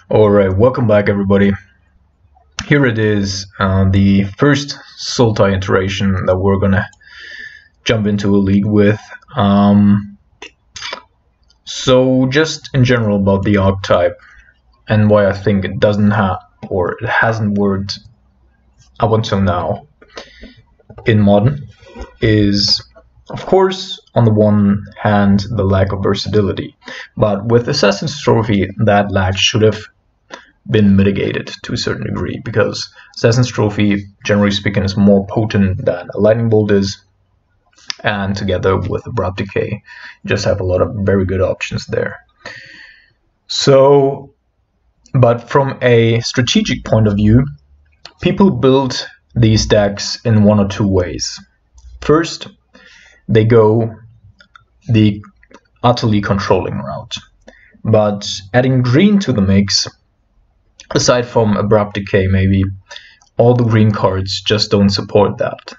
Alright, welcome back everybody. Here it is, the first Sultai iteration that we're gonna jump into a league with. So just in general about the archetype and why I think it doesn't have, or it hasn't worked up until now in Modern, is of course on the one hand the lack of versatility, but with Assassin's Trophy that lack should have been mitigated to a certain degree, because Assassin's Trophy, generally speaking, is more potent than a Lightning Bolt is, and together with Abrupt Decay, you just have a lot of very good options there. So, but from a strategic point of view, people build these decks in one or two ways. First, they go the utterly controlling route, but adding green to the mix, aside from Abrupt Decay, maybe all the green cards just don't support that.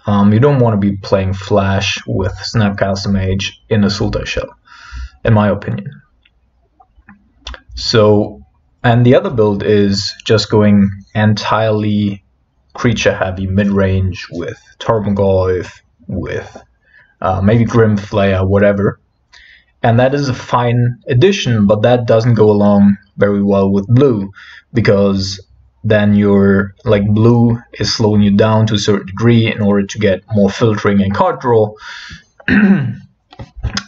You don't want to be playing Flash with Snapcaster Mage in a Sultai shell, in my opinion. So, and the other build is just going entirely creature heavy mid-range with Tarmogoyf, with maybe Grim Flayer, whatever. And that is a fine addition, but that doesn't go along very well with blue, because then you're like blue is slowing you down to a certain degree in order to get more filtering and card draw and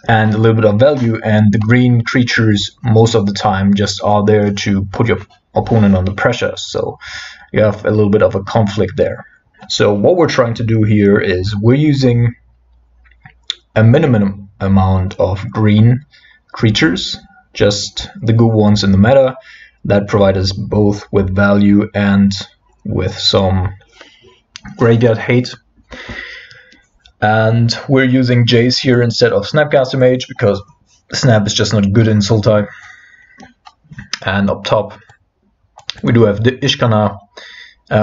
a little bit of value, and the green creatures most of the time just are there to put your opponent under pressure, so you have a little bit of a conflict there. So what we're trying to do here is we're using a minimum amount of green creatures, just the good ones in the meta that provide us both with value and with some graveyard hate. And we're using Jace here instead of Snapcaster Mage because Snap is just not good in Sultai. And up top we do have the Ishkana.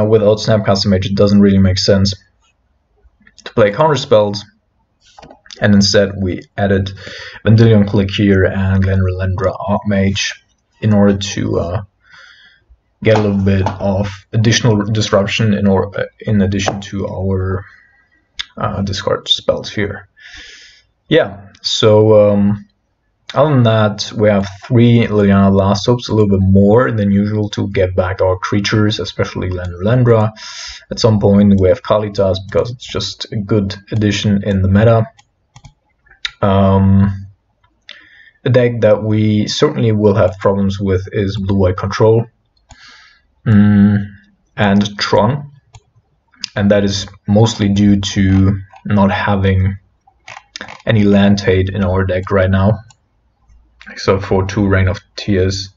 Without Snapcaster Mage it doesn't really make sense to play counter spells, and instead we added Vendilion Click here and Glenrelendra Archmage in order to get a little bit of additional disruption in addition to our discard spells here. Yeah, so other than that, we have 3 Liliana Last Hopes, a little bit more than usual to get back our creatures, especially Glenrelendra. At some point we have Kalitas because it's just a good addition in the meta. A deck that we certainly will have problems with is Blue-White Control and Tron, and that is mostly due to not having any land hate in our deck right now, except for 2 Reign of Tears,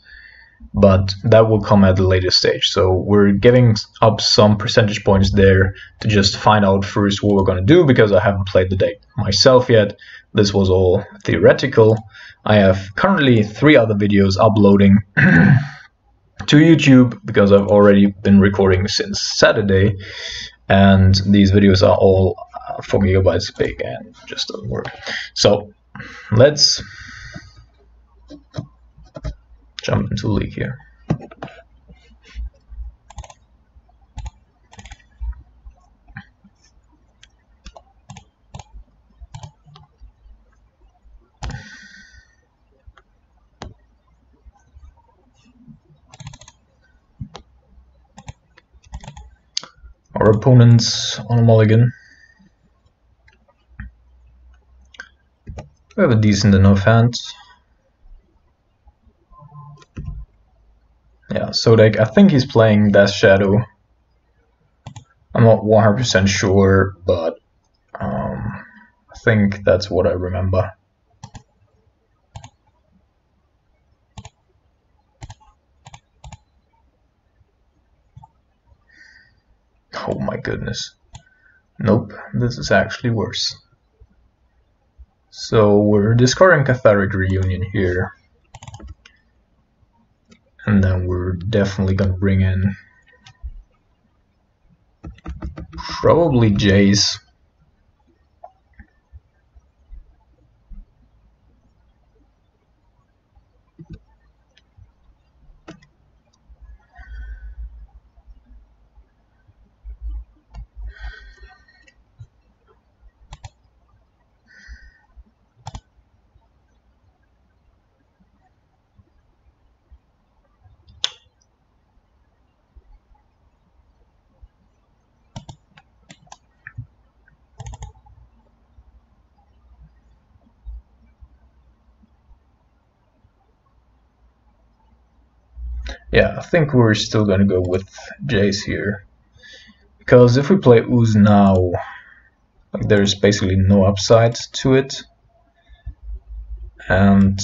but that will come at a later stage. So we're giving up some percentage points there to just find out first what we're going to do, because I haven't played the deck myself yet. This was all theoretical. I have currently 3 other videos uploading to YouTube because I've already been recording since Saturday, and these videos are all 4 megabytes big and just don't work. So let's jump into League here. Our opponents on a mulligan. We have a decent enough hand. Yeah, Sodek, I think he's playing Death Shadow. I'm not 100% sure, but I think that's what I remember. Oh my goodness. Nope, this is actually worse. So we're discarding Catharic Reunion here. And then we're definitely gonna bring in probably Jace. Yeah, I think we're still gonna go with Jace here. Because if we play Ooze now, like, there's basically no upside to it. And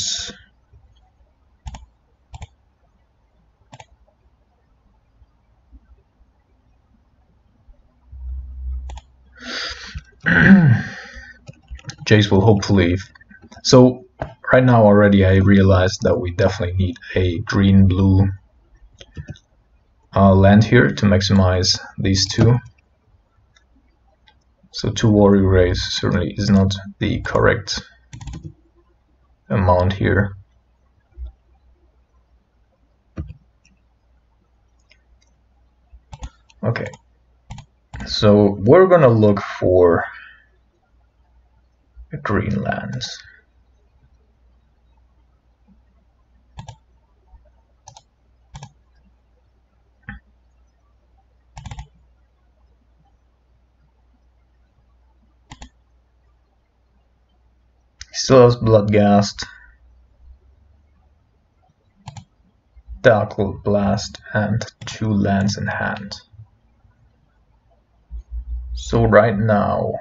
Jace will hopefully... So right now already I realized that we definitely need a green-blue land here to maximize these two. So 2 Warrior Rays certainly is not the correct amount here. Okay, so we're gonna look for green lands. Still has Bloodghast, Darkwood Blast, and 2 lands in hand. So right now,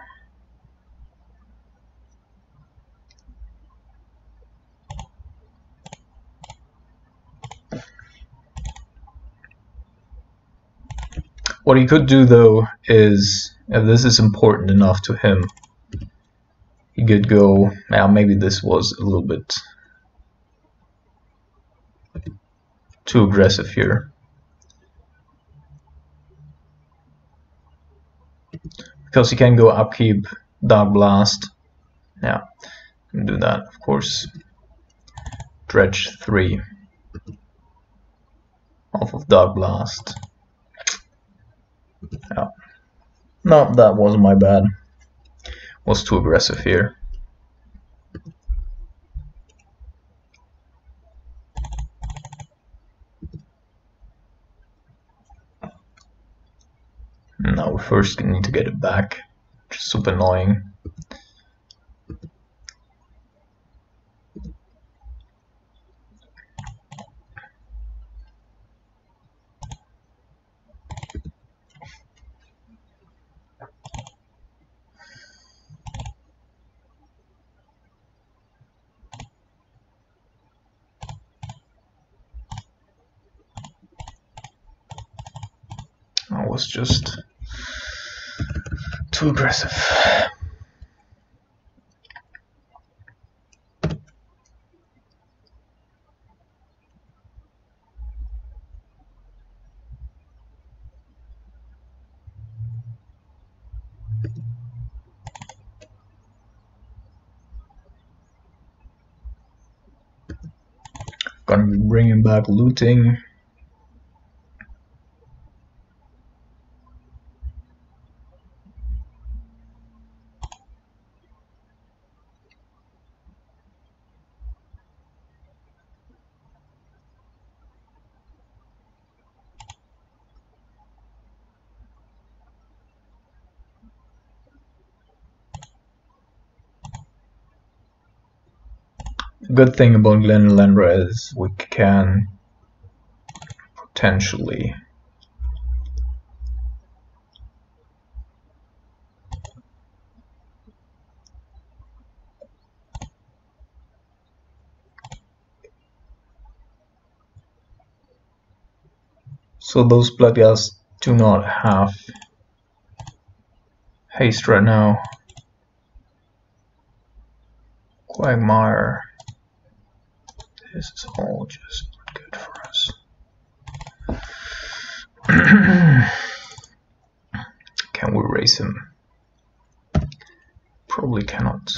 what he could do though is, if this is important enough to him, he could go, maybe this was a little bit too aggressive here. Because he can go upkeep, Dark Blast. Yeah, can do that, of course. Dredge 3 off of Dark Blast. Yeah. No, that wasn't my bad. Was too aggressive here. Now we first need to get it back, which is super annoying. That was just too aggressive. Gonna be bringing back looting. Good thing about Glen Landra is we can potentially so those Bloodghasts do not have haste right now. Quagmire. This is all just not good for us. Can we raise him? Probably cannot.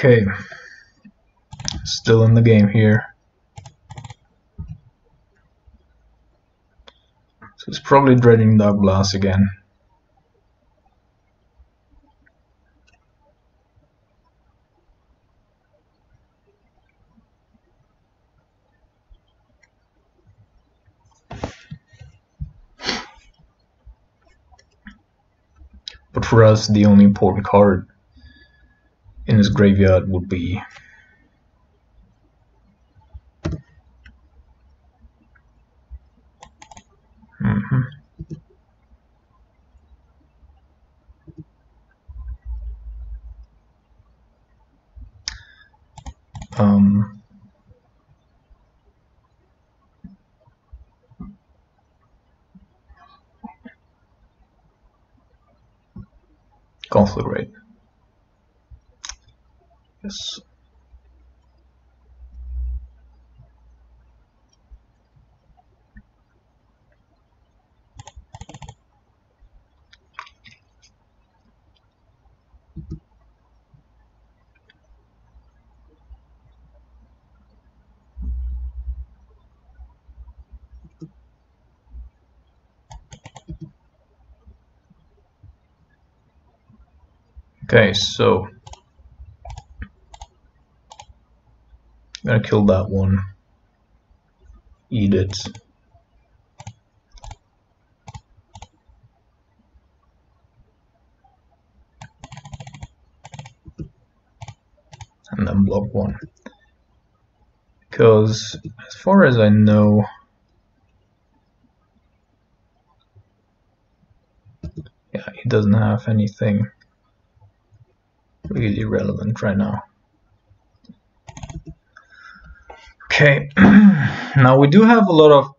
Okay, still in the game here. So it's probably dredging Dark Blast again. But for us, the only important card in his graveyard would be Conflagrate. Yes. Okay, so I'm gonna kill that one. Eat it. And then block one. Because as far as I know, yeah, he doesn't have anything really relevant right now. Okay, now we do have a lot of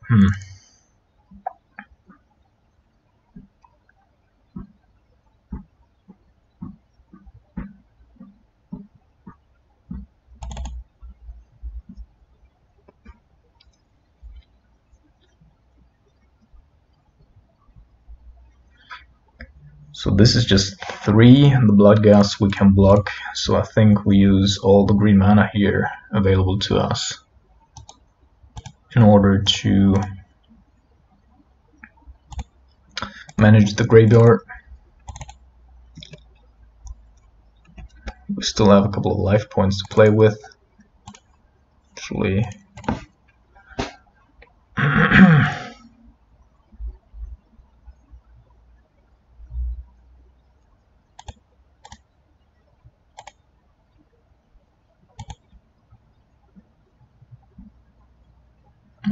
So this is just 3, the Blood Gas we can block, so I think we use all the green mana here available to us in order to manage the graveyard. We still have a couple of life points to play with. Actually,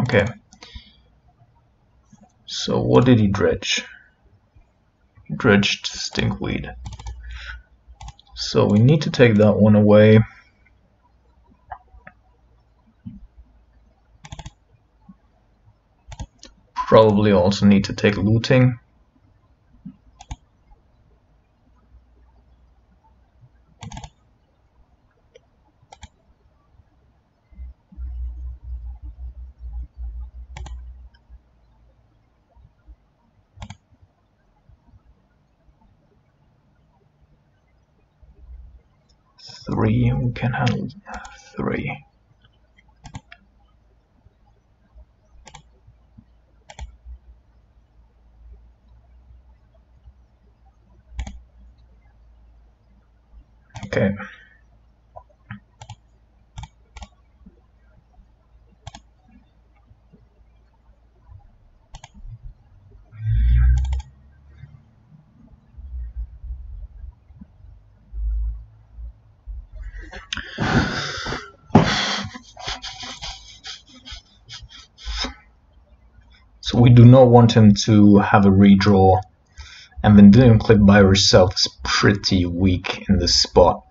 okay. So what did he dredge? He dredged Stinkweed. So we need to take that one away. Probably also need to take looting. Three, we can handle 3. Okay. So we do not want him to have a redraw, and then doing click by yourself is pretty weak in this spot.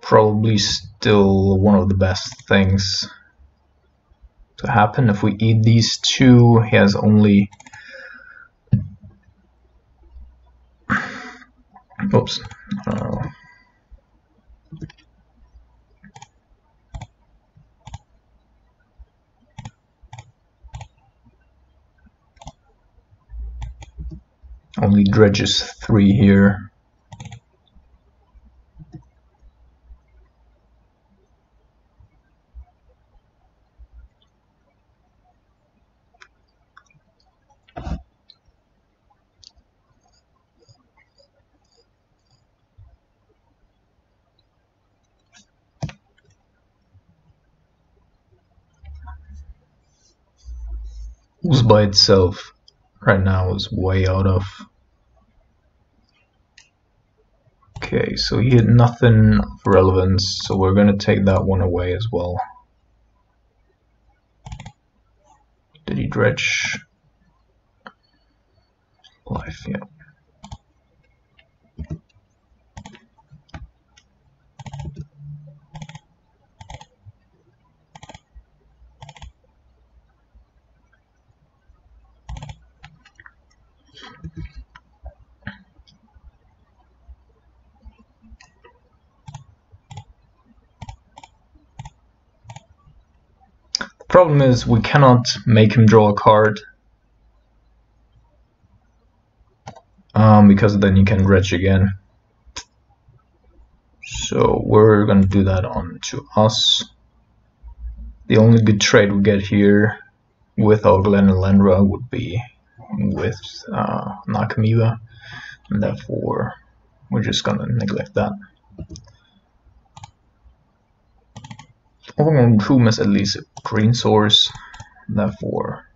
Probably still one of the best things to happen. If we eat these 2, he has only oops. Only dredges 3 here. Who's by itself right now is way out of. Okay, so he had nothing of relevance, so we're gonna take that one away as well. Did he dredge? Life, yeah. The problem is we cannot make him draw a card. Because then you can dredge again. So we're gonna do that on to us. The only good trade we get here with our Glen and Lendra would be with Nakamiwa, and therefore we're just gonna neglect that. Overgrown Tomb is at least a green source, therefore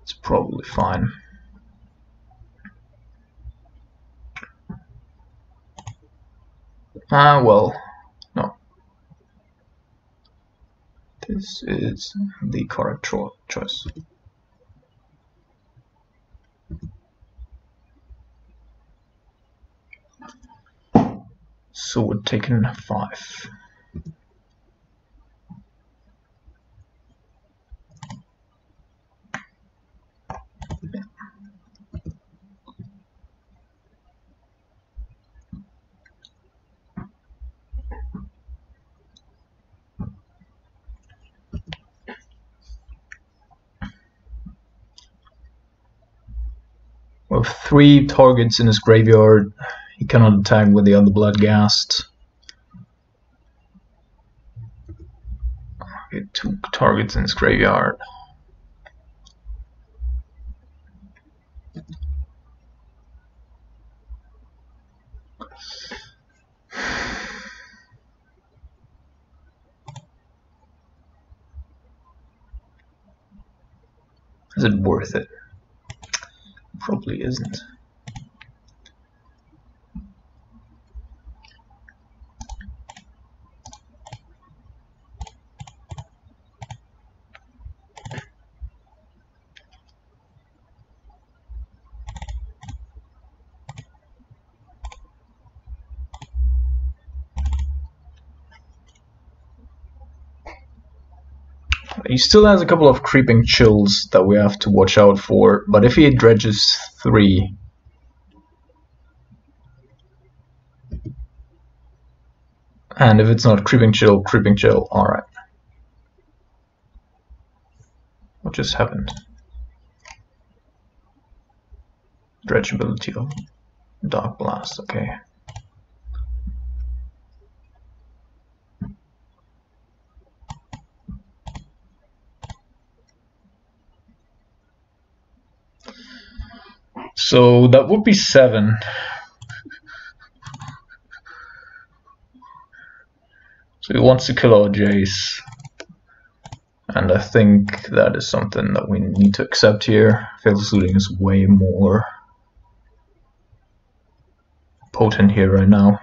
it's probably fine. Well, no. This is the correct choice. So we're taking 5. With 3 targets in his graveyard, he cannot attack with the other Bloodghast. Okay, 2 targets in his graveyard. Is it worth it? Probably isn't. He still has a couple of creeping chills that we have to watch out for, but if he dredges 3, and if it's not creeping chill, alright. What just happened? Dredge ability of Dark Blast, okay. So that would be 7. So he wants to kill our Jace. And I think that is something that we need to accept here. Fatal Suiting is way more potent here right now.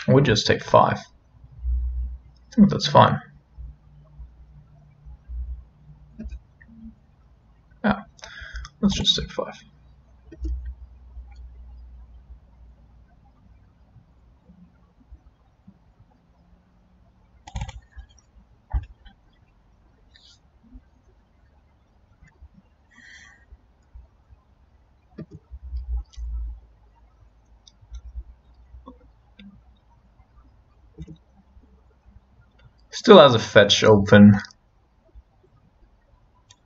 We'll just take 5. I think that's fine. Yeah, let's just take 5. Still has a fetch open,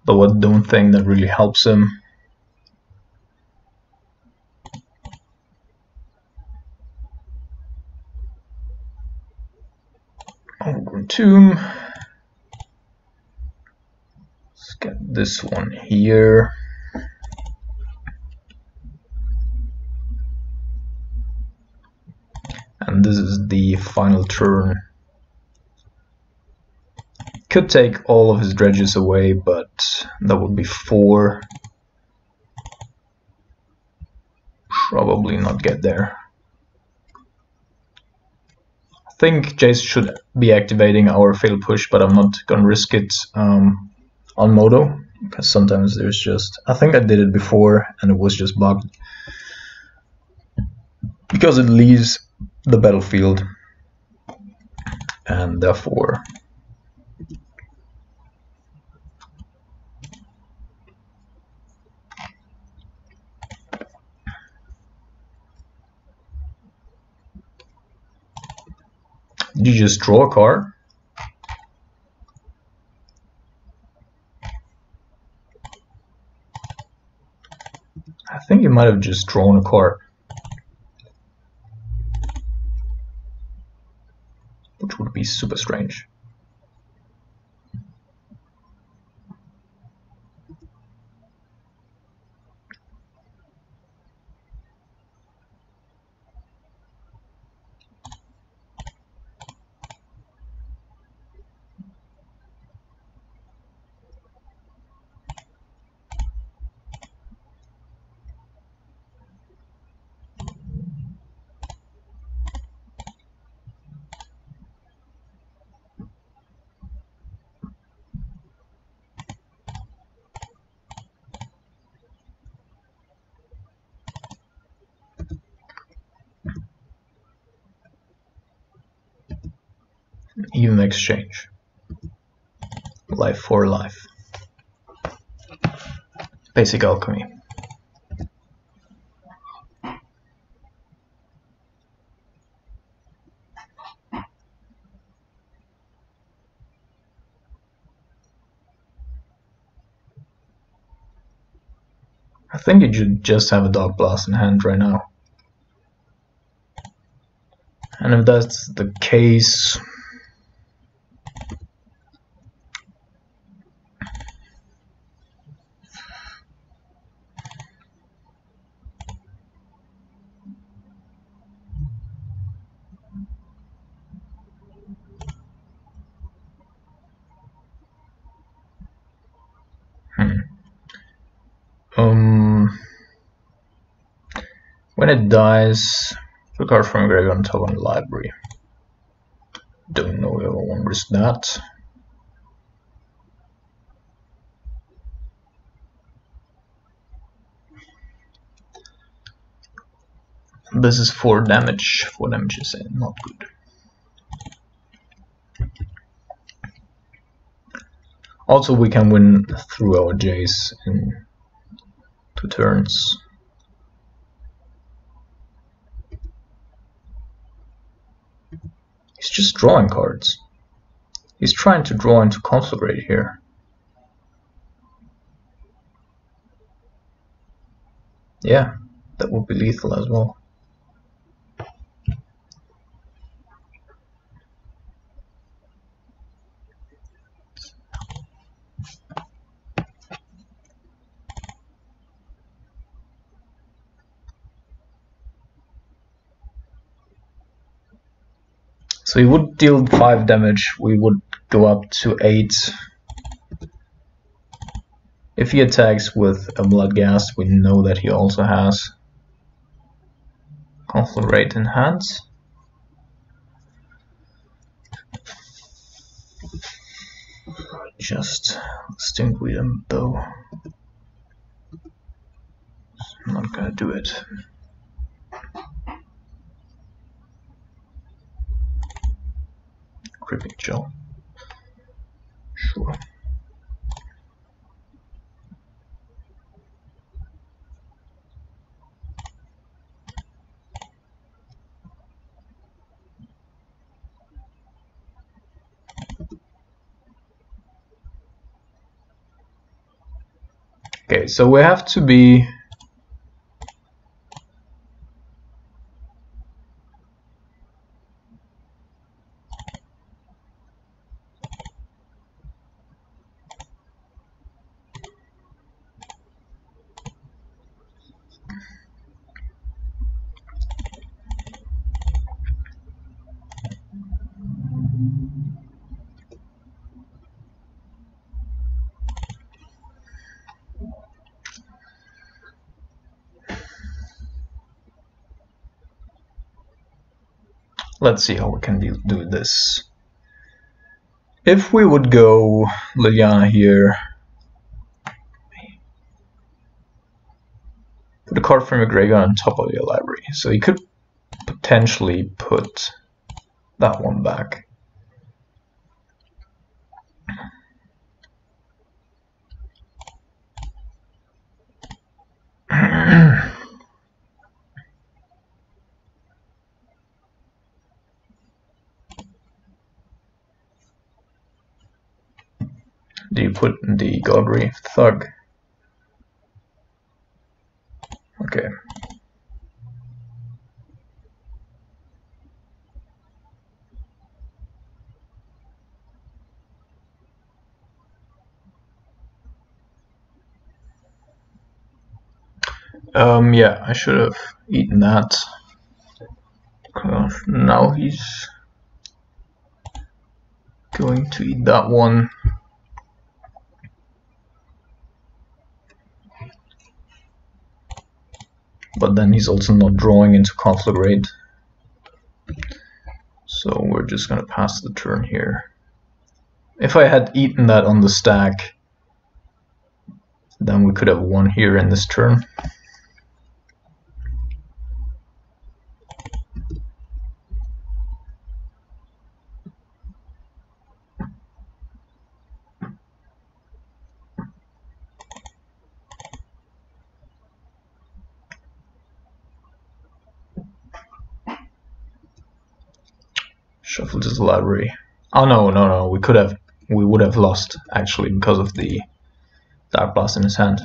though I don't think that really helps him. Tomb. Let's get this one here. And this is the final turn. Could take all of his dredges away, but that would be 4. Probably not get there. I think Jace should be activating our fail push, but I'm not gonna risk it on Moto, because sometimes there's just... I think I did it before and it was just bugged. Because it leaves the battlefield, and therefore did you just draw a card? I think you might have just drawn a card, which would be super strange. Even exchange. Life for life. Basic alchemy. I think you should just have a Dark Blast in hand right now. And if that's the case, when it dies, put a card from your graveyard on top of the library. Don't know if I want to risk that. This is 4 damage. 4 damage is not good. Also, we can win through our Jace in 2 turns. He's just drawing cards. He's trying to draw into Conflagrate here. Yeah, that would be lethal as well. So he would deal 5 damage, we would go up to 8. If he attacks with a Bloodghast, we know that he also has Conflagrate in hands. Just Stinkweed him though. I'm not gonna do it. Cripping Chill. Sure. Okay, so we have to be let's see how we can do this. If we would go Liliana here, put a card from your graveyard on top of your library. So you could potentially put that one back. Do you put the Godry Thug? Okay. Yeah, I should have eaten that. Now he's going to eat that one. But then he's also not drawing into Conflagrate. So we're just gonna pass the turn here. If I had eaten that on the stack, then we could have won here in this turn. Shuffle to the library. Oh no, we would have lost actually because of the Dark Blast in his hand.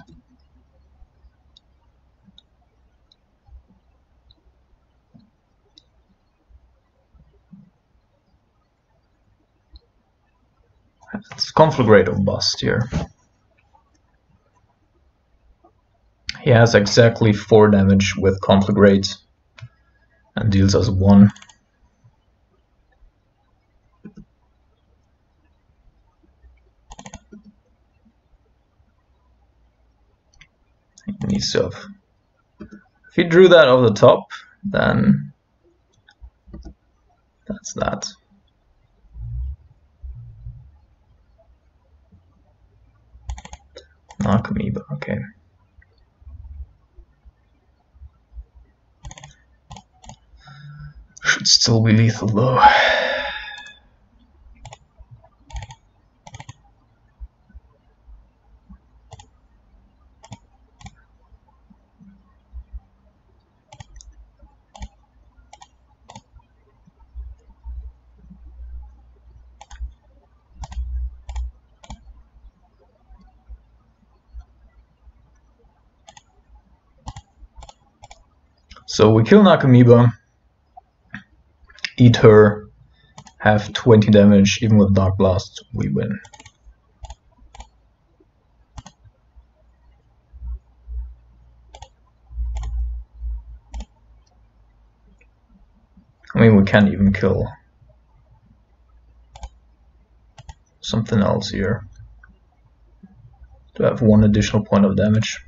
It's Conflagrate or bust here. He has exactly 4 damage with Conflagrate and deals us 1. He needs to have. If he drew that over the top, then that's that. Nakamiba, okay. Should still be lethal though. So we kill Nakamiba, eat her, have 20 damage, even with Dark Blast, we win. I mean, we can't even kill something else here to have 1 additional point of damage.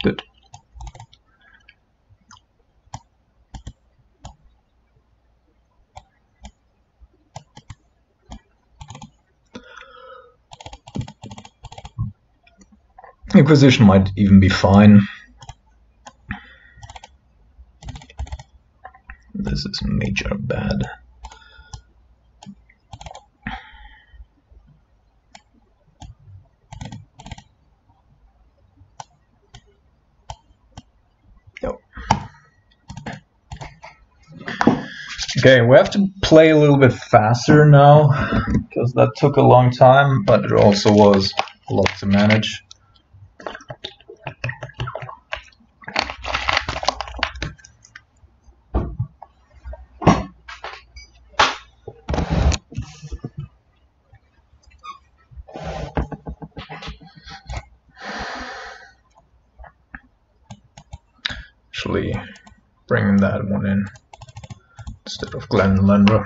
Good. Inquisition might even be fine. This is major bad. Yep. Okay, we have to play a little bit faster now, because that took a long time, but it also was a lot to manage. Actually, bringing that one in instead of Glen Lendra.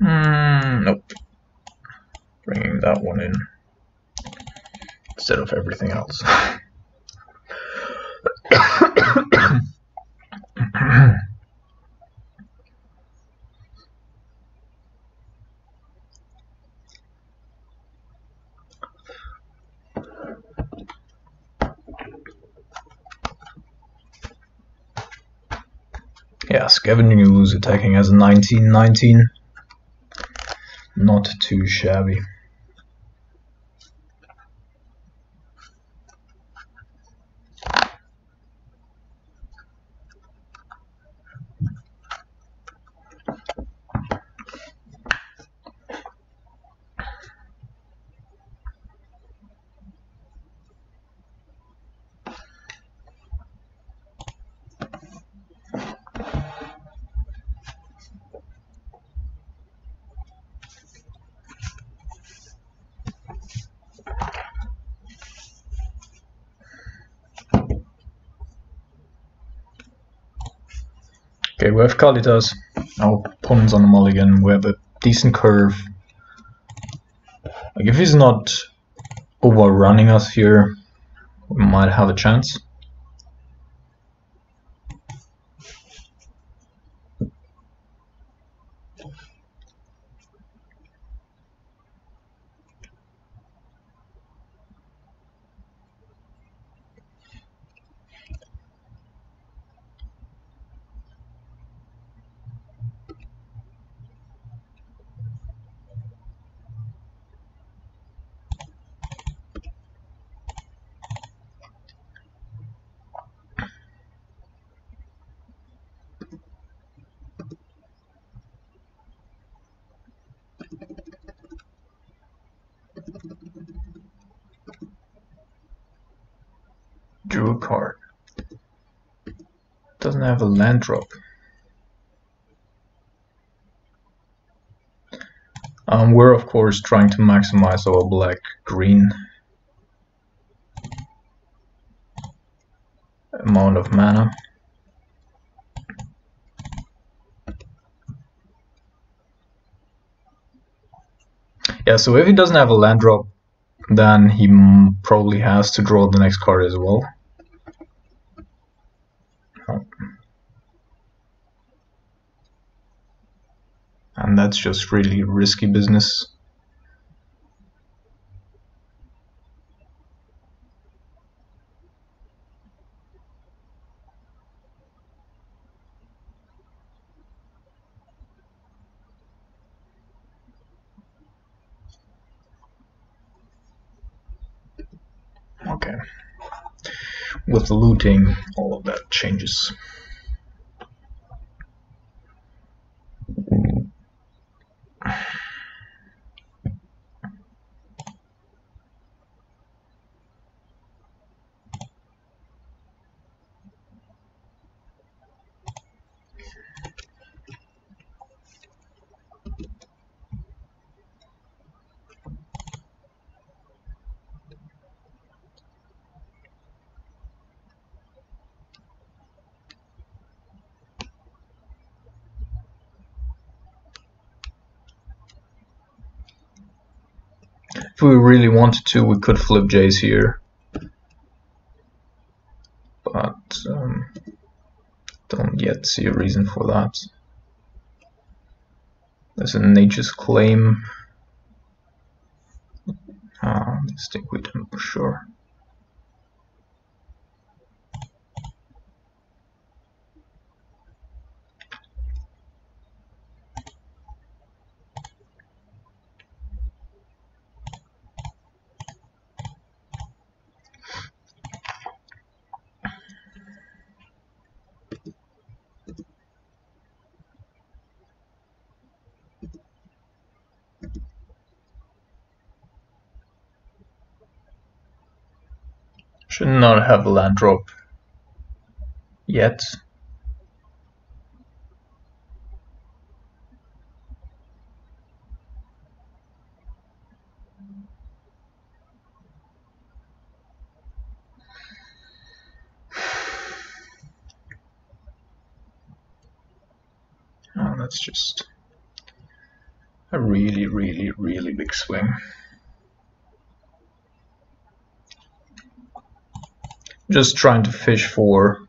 Nope. Bringing that one in instead of everything else. Yeah, Scavenging Ooze attacking as a 19-19. Not too shabby. Okay, we have Kalitas. Our opponent's on the mulligan. We have a decent curve. Like, if he's not overrunning us here, we might have a chance. Drew a card. Doesn't have a land drop. We're of course trying to maximize our black-green amount of mana. Yeah, so if he doesn't have a land drop, then he probably has to draw the next card as well. And that's just really risky business. Okay. With looting, all of that changes. If we really wanted to, we could flip Jace here, but don't yet see a reason for that. There's a Nature's Claim. Let's stick with him for sure. Should not have a land drop yet. Oh, that's just a really, really, really big swing. Just trying to fish for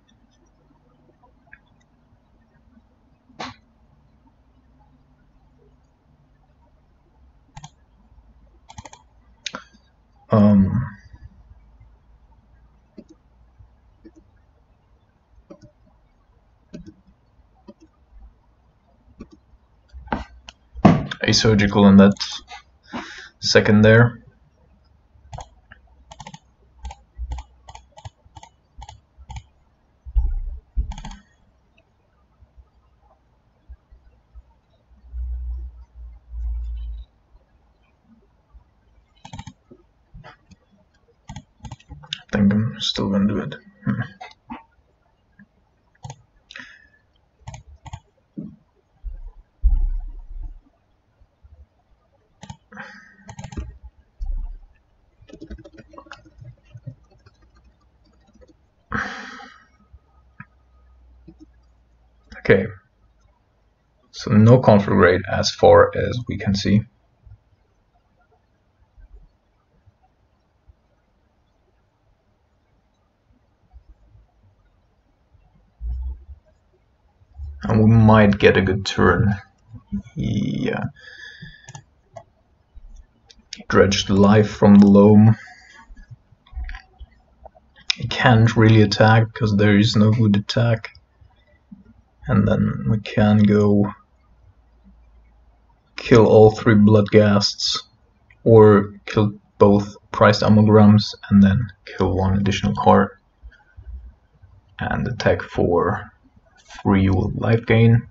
a surgical in that second there. I think I'm still gonna do it. Okay, so no conflict rate as far as we can see. And we might get a good turn. Yeah. Dredge the life from the loam. He can't really attack because there is no good attack. And then we can go kill all 3 bloodghasts, or kill both prized amalgams and then kill 1 additional card and attack for 3 life gain.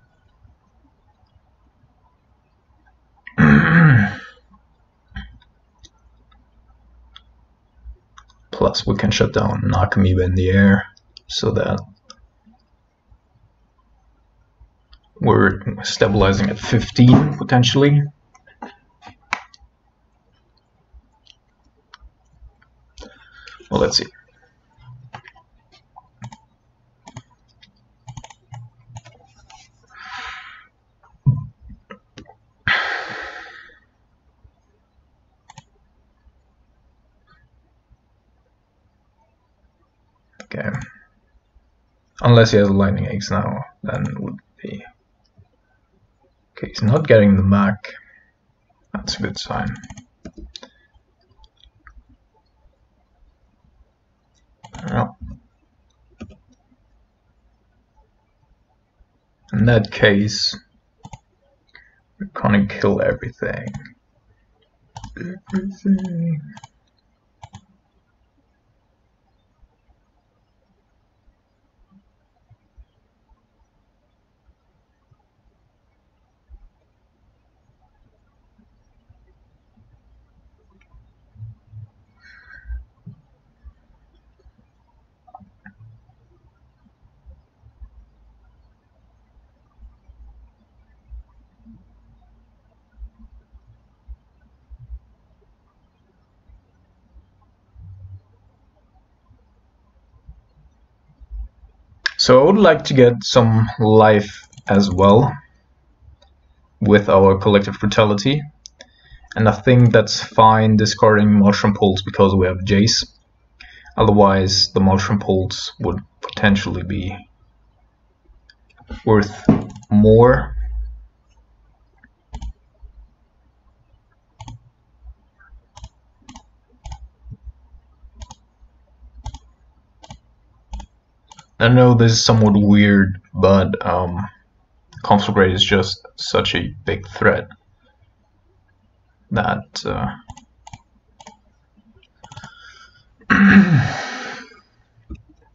Plus we can shut down Nakamiba in the air so that we're stabilizing at 15 potentially. Well, let's see. Okay. Unless he has lightning eggs now, then it would be... Okay, he's not getting them back. That's a good sign. Well, in that case, we're gonna kill everything. Everything. So I would like to get some life as well with our collective brutality, and I think that's fine discarding mushroom pulse because we have Jace. Otherwise the mushroom pulse would potentially be worth more. I know this is somewhat weird, but Conflagrate is just such a big threat that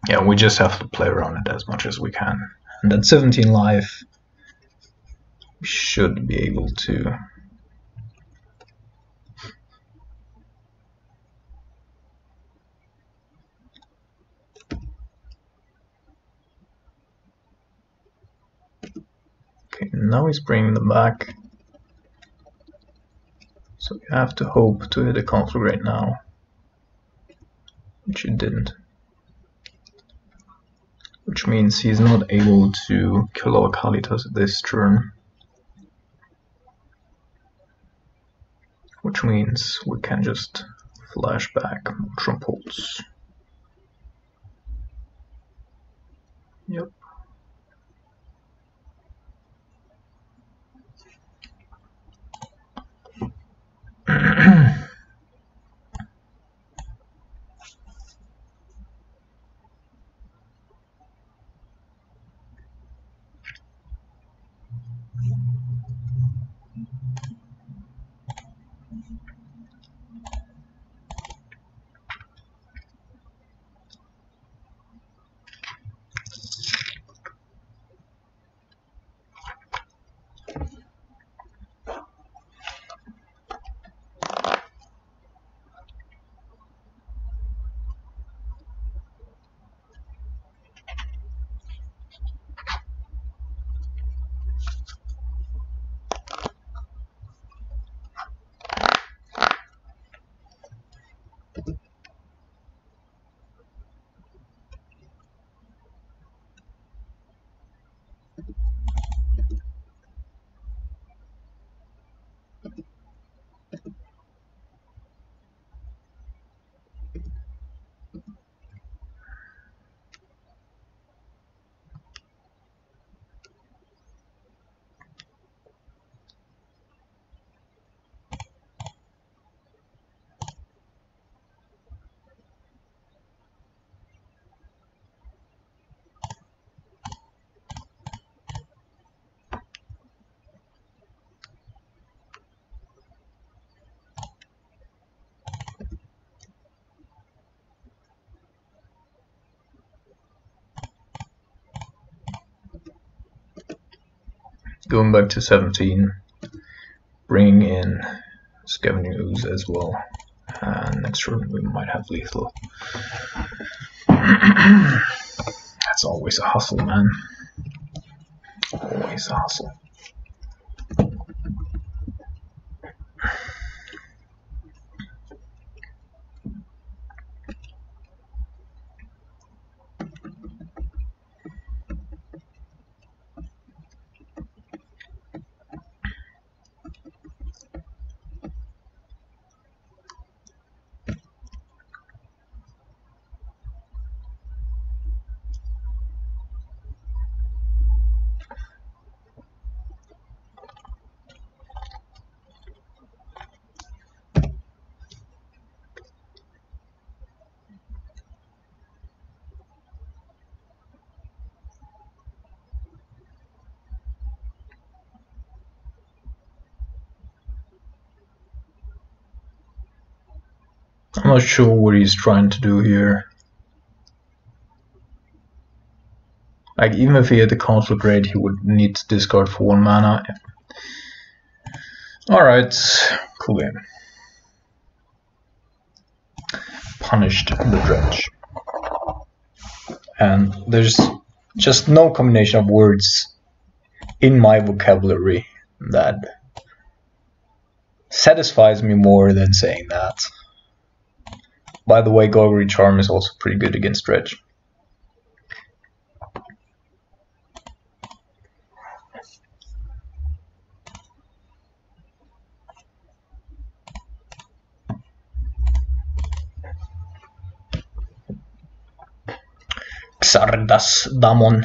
yeah, we just have to play around it as much as we can. And at 17 life, we should be able to. Okay, now he's bringing them back. So you have to hope to hit a Conflagrate now, which you didn't. Which means he's not able to kill our Kalitas this turn. Which means we can just flash back Trump Pulse. Yep. Going back to 17, bringing in Scavenging Ooze as well, and next turn we might have lethal. That's always a hustle, man. Always a hustle. I'm not sure what he's trying to do here. Like, even if he had the Conflagrate, he would need to discard for 1 mana. Alright, cool game. Punished the Dredge. And there's just no combination of words in my vocabulary that satisfies me more than saying that. By the way, Goggery Charm is also pretty good against Dredge. Xardas Damon.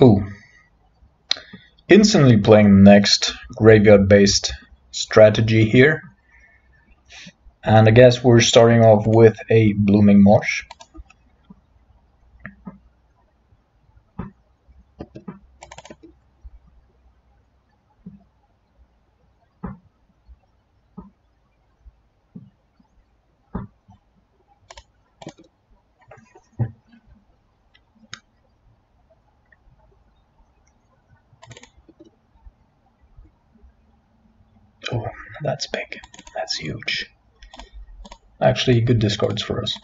Ooh. Instantly playing the next graveyard-based strategy here. And I guess we're starting off with a Blooming Marsh. Oh, that's big. That's huge. Actually, good discards for us.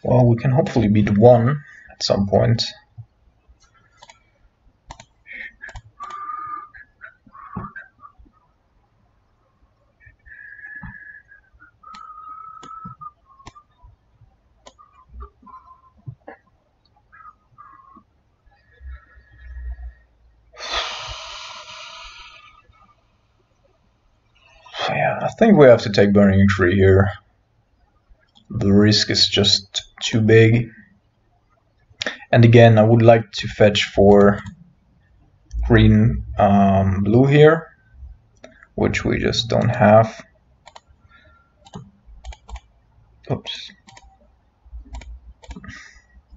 Well, we can hopefully beat 1 at some point. Yeah, I think we have to take Burning Tree here. The risk is just too big. And again, I would like to fetch for green blue here, which we just don't have. Oops.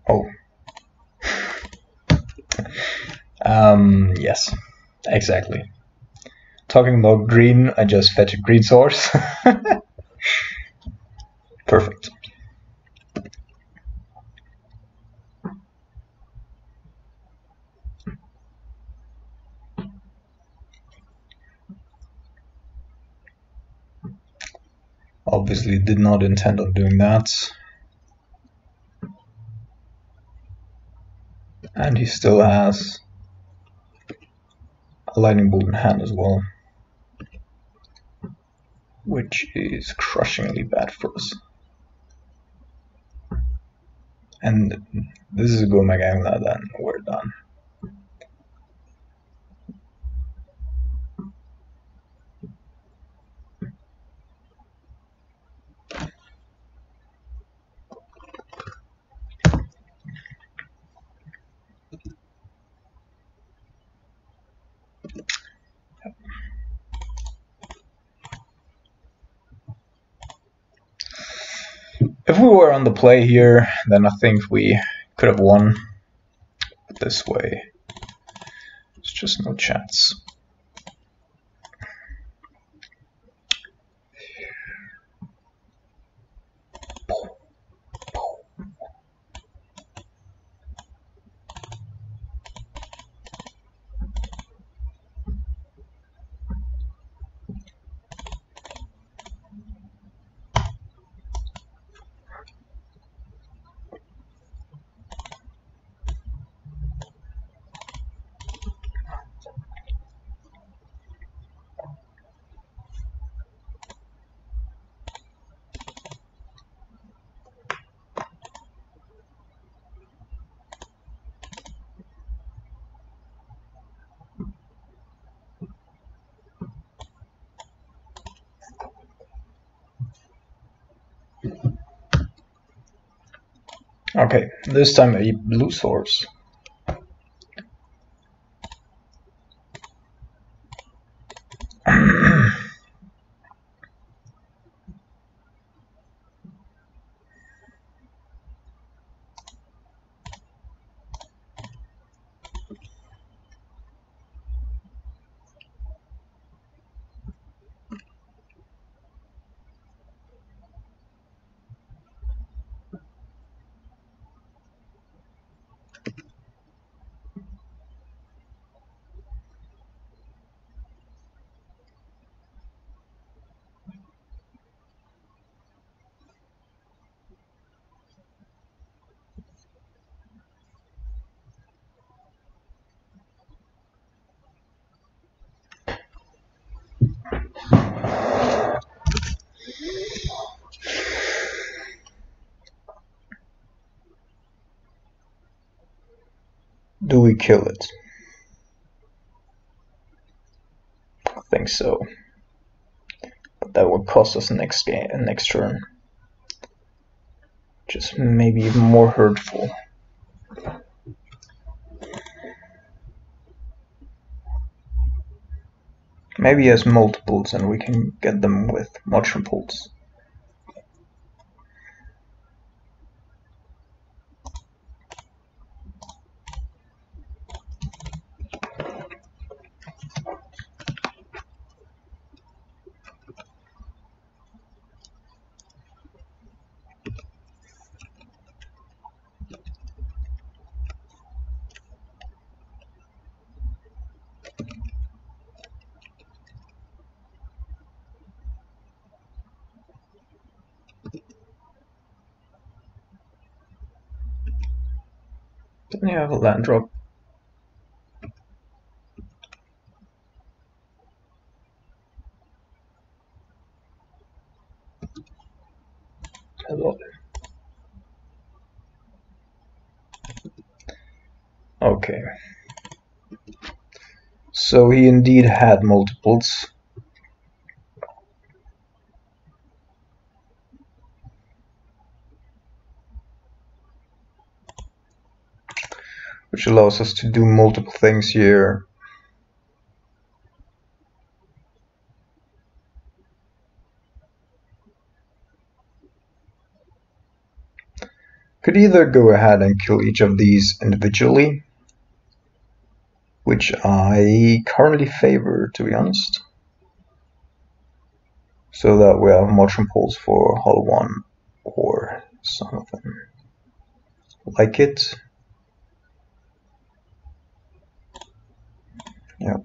Oh. Yes, exactly. Talking about green, I just fetch a green source. Perfect. Obviously did not intend on doing that. And he still has a lightning bolt in hand as well, which is crushingly bad for us. And this is a go Magangla, then we're done. If we were on the play here, then I think we could have won. But this way, there's just no chance. Okay, this time a blue source. Do we kill it? I think so. But that would cost us next turn. Just maybe even more hurtful. Maybe he has multiples and we can get them with mushroom pulse. Doesn't he have a land drop? Hello. Okay. So he indeed had multiples. Which allows us to do multiple things here. Could either go ahead and kill each of these individually, which I currently favor, to be honest, so that we have mushroom pulls for hull 1 or some of them like it. Yep.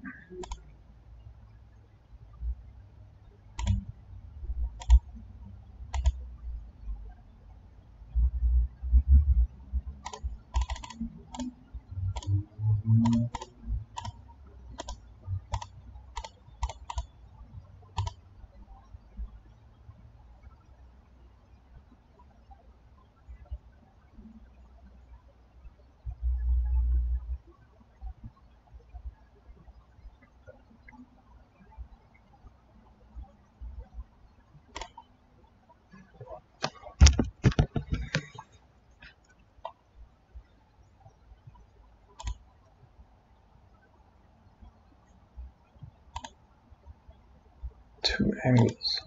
Two angles.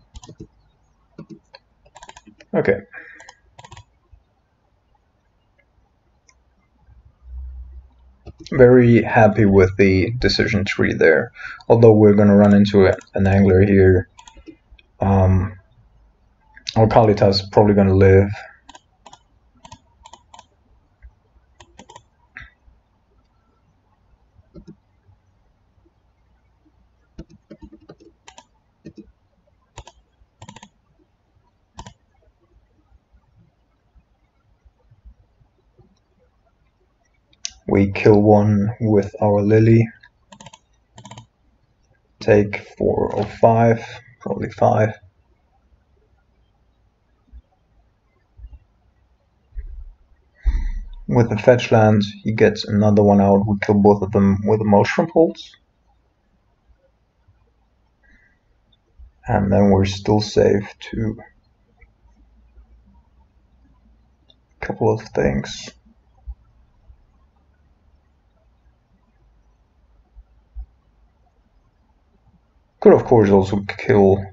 Okay. Very happy with the decision tree there. Although we're going to run into an angler here. Our Kalita is probably going to live. We kill one with our Lily. Take 4 or 5, probably 5. With the fetch land, he gets another one out. We kill both of them with a mushroom pulse. And then we're still safe to a couple of things. Could of course also kill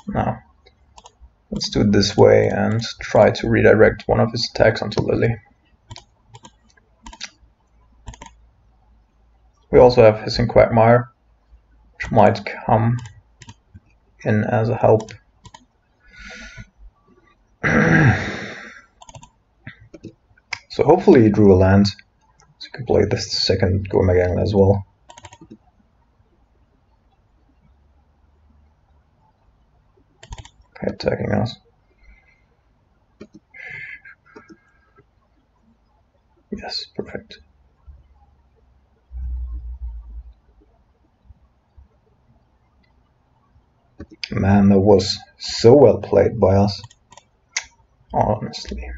no. Let's do it this way and try to redirect one of his attacks onto Lily. We also have Hissing Quagmire, which might come in as a help. So hopefully he drew a land, so you can play this second Gormagang as well. Okay, attacking us. Yes, perfect. Man, that was so well played by us, honestly.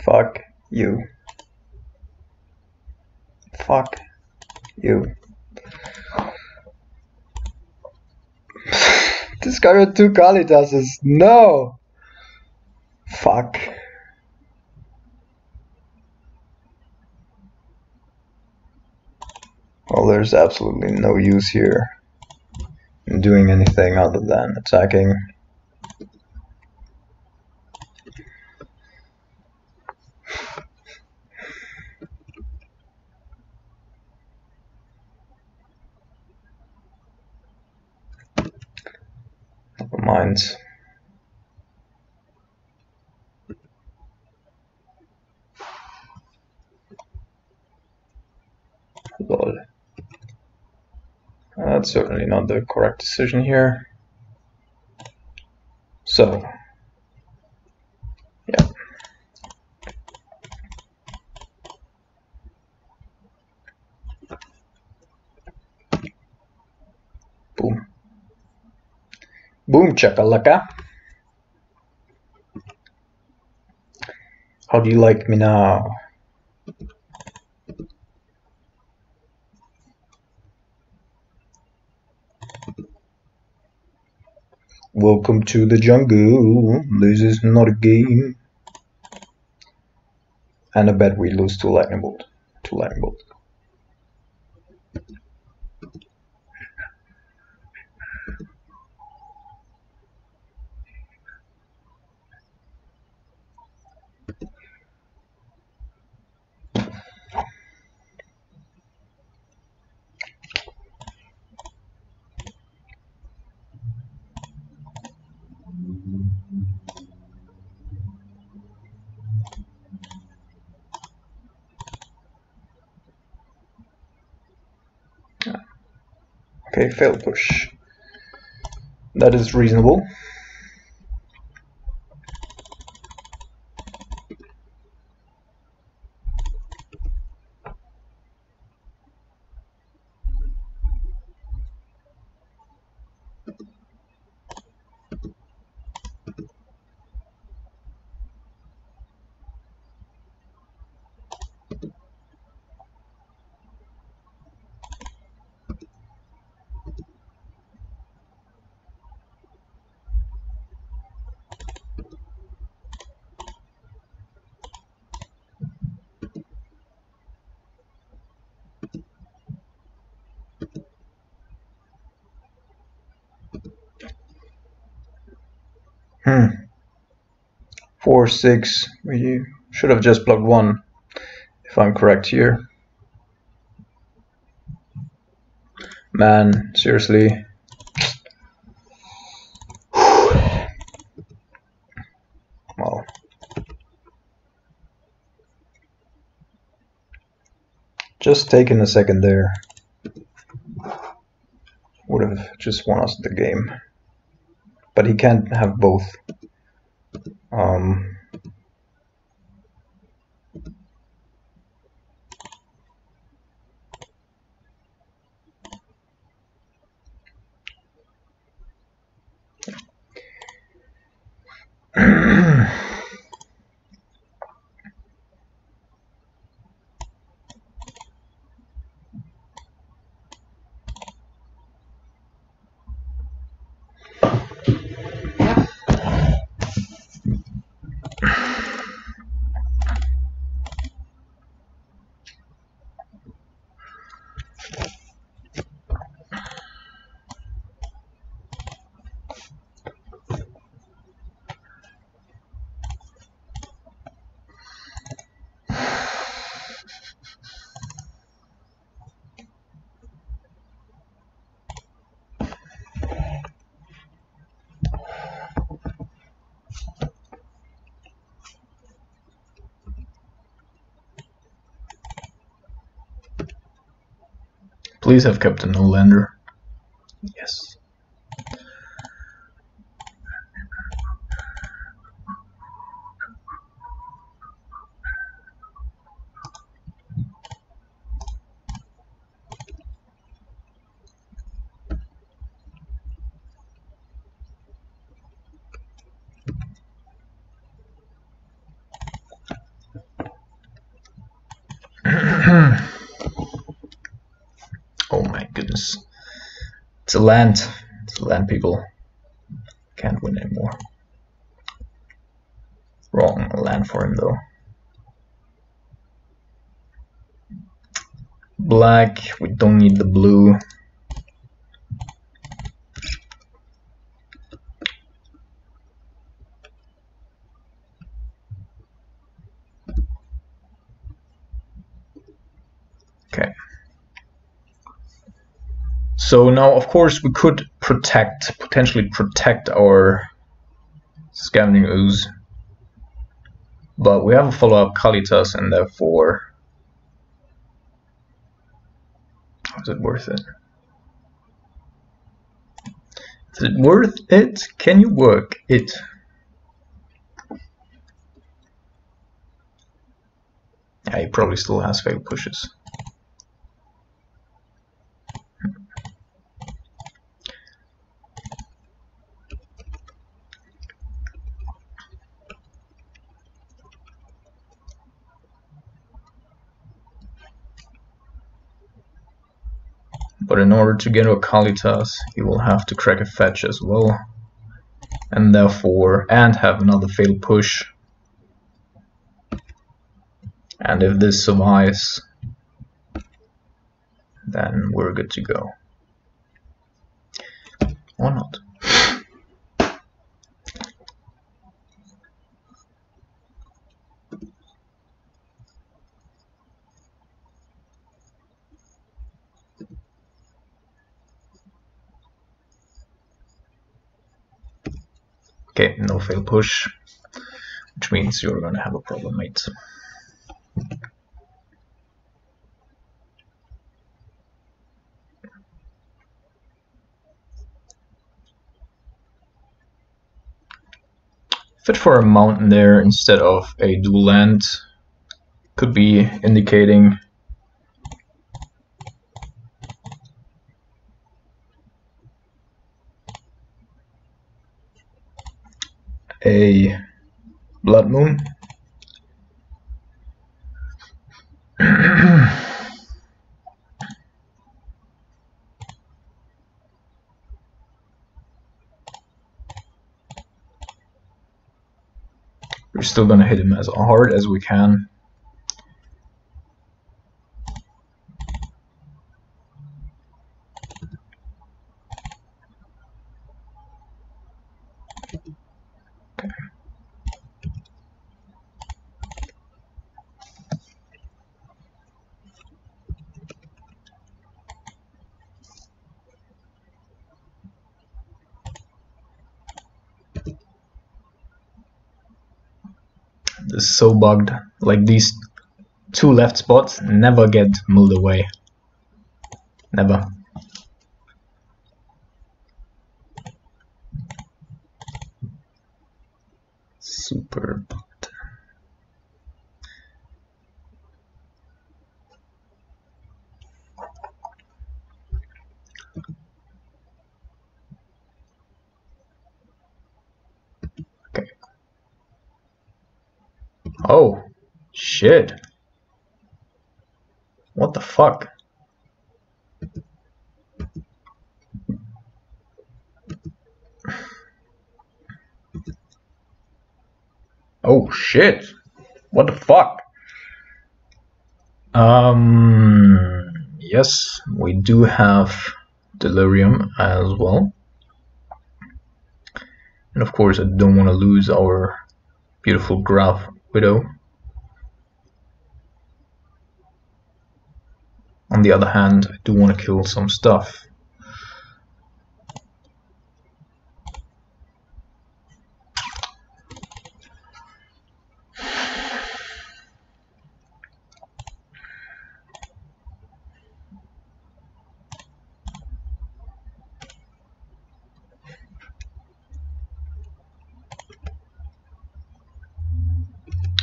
Fuck you. Fuck you. This guy got 2 Kalitases. No! Fuck. Well, there's absolutely no use here in doing anything other than attacking. Never mind. Lol. That's certainly not the correct decision here. So, yeah. Boom. Boom chakalaka. How do you like me now? Welcome to the jungle. This is not a game. And I bet we lose to lightning bolt. To lightning bolt. Okay, fail push. That is reasonable. Hmm. 4, 6. We should have just blocked 1, if I'm correct here. Man, seriously. Well. Just taking a second there would have just won us the game. But he can't have both. Please have kept a no-lander. Yes. Oh my goodness. It's a land. It's a land, people. Can't win anymore. Wrong land for him though. Black, we don't need the blue. Okay. So now, of course, we could potentially protect our Scavenging Ooze, but we have a follow-up Kalitas, and therefore, is it worth it? Is it worth it? Can you work it? Yeah, he probably still has failed pushes. But in order to get a Kalitas, he will have to crack a fetch as well, and therefore, and have another failed push. And if this survives, then we're good to go. Or not. Okay, no fail push, which means you're gonna have a problem, mate. Fit for a mountain there instead of a dual land could be indicating a blood moon. We're still gonna hit him as hard as we can. Okay. This is so bugged. Like, these two left spots never get milled away. Never. Super bugged. Okay. Oh, shit. What the fuck? Oh shit. What the fuck? Yes, we do have Delirium as well. And of course I don't want to lose our beautiful Graph Widow. On the other hand, I do want to kill some stuff.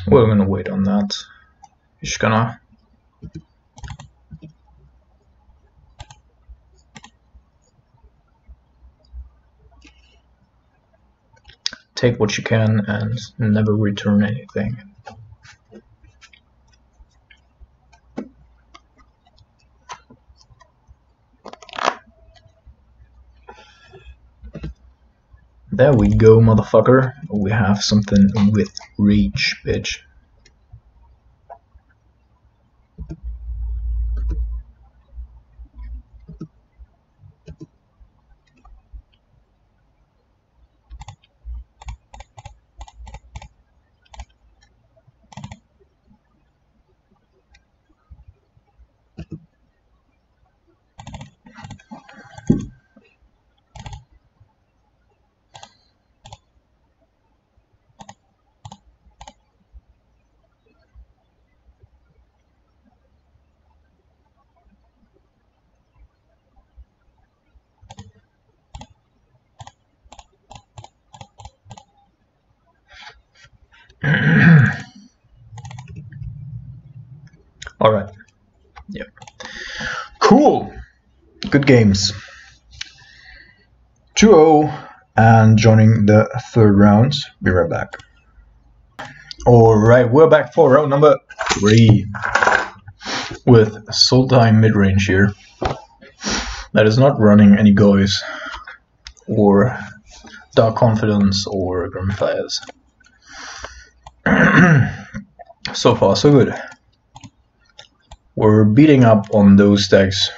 We're gonna wait on that. Just gonna take what you can and never return anything. There we go, motherfucker. We have something with reach, bitch. Alright. Yep. Cool. Good games. 2-0 and joining the third round. Be right back. Alright, we're back for round number 3 with Sultai Midrange here. That is not running any GY-s or Dark Confidence or Grimfires. So far so good. We're beating up on those decks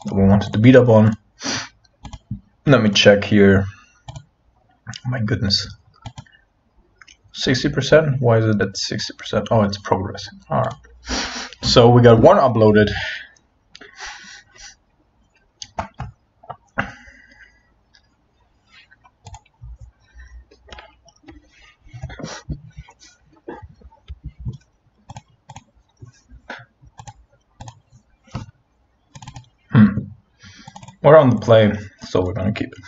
that we wanted to beat up on. Let me check here. Oh my goodness. 60%? Why is it at 60%? Oh, it's progressing. Alright. So we got one uploaded. We're on the play, so we're gonna keep it.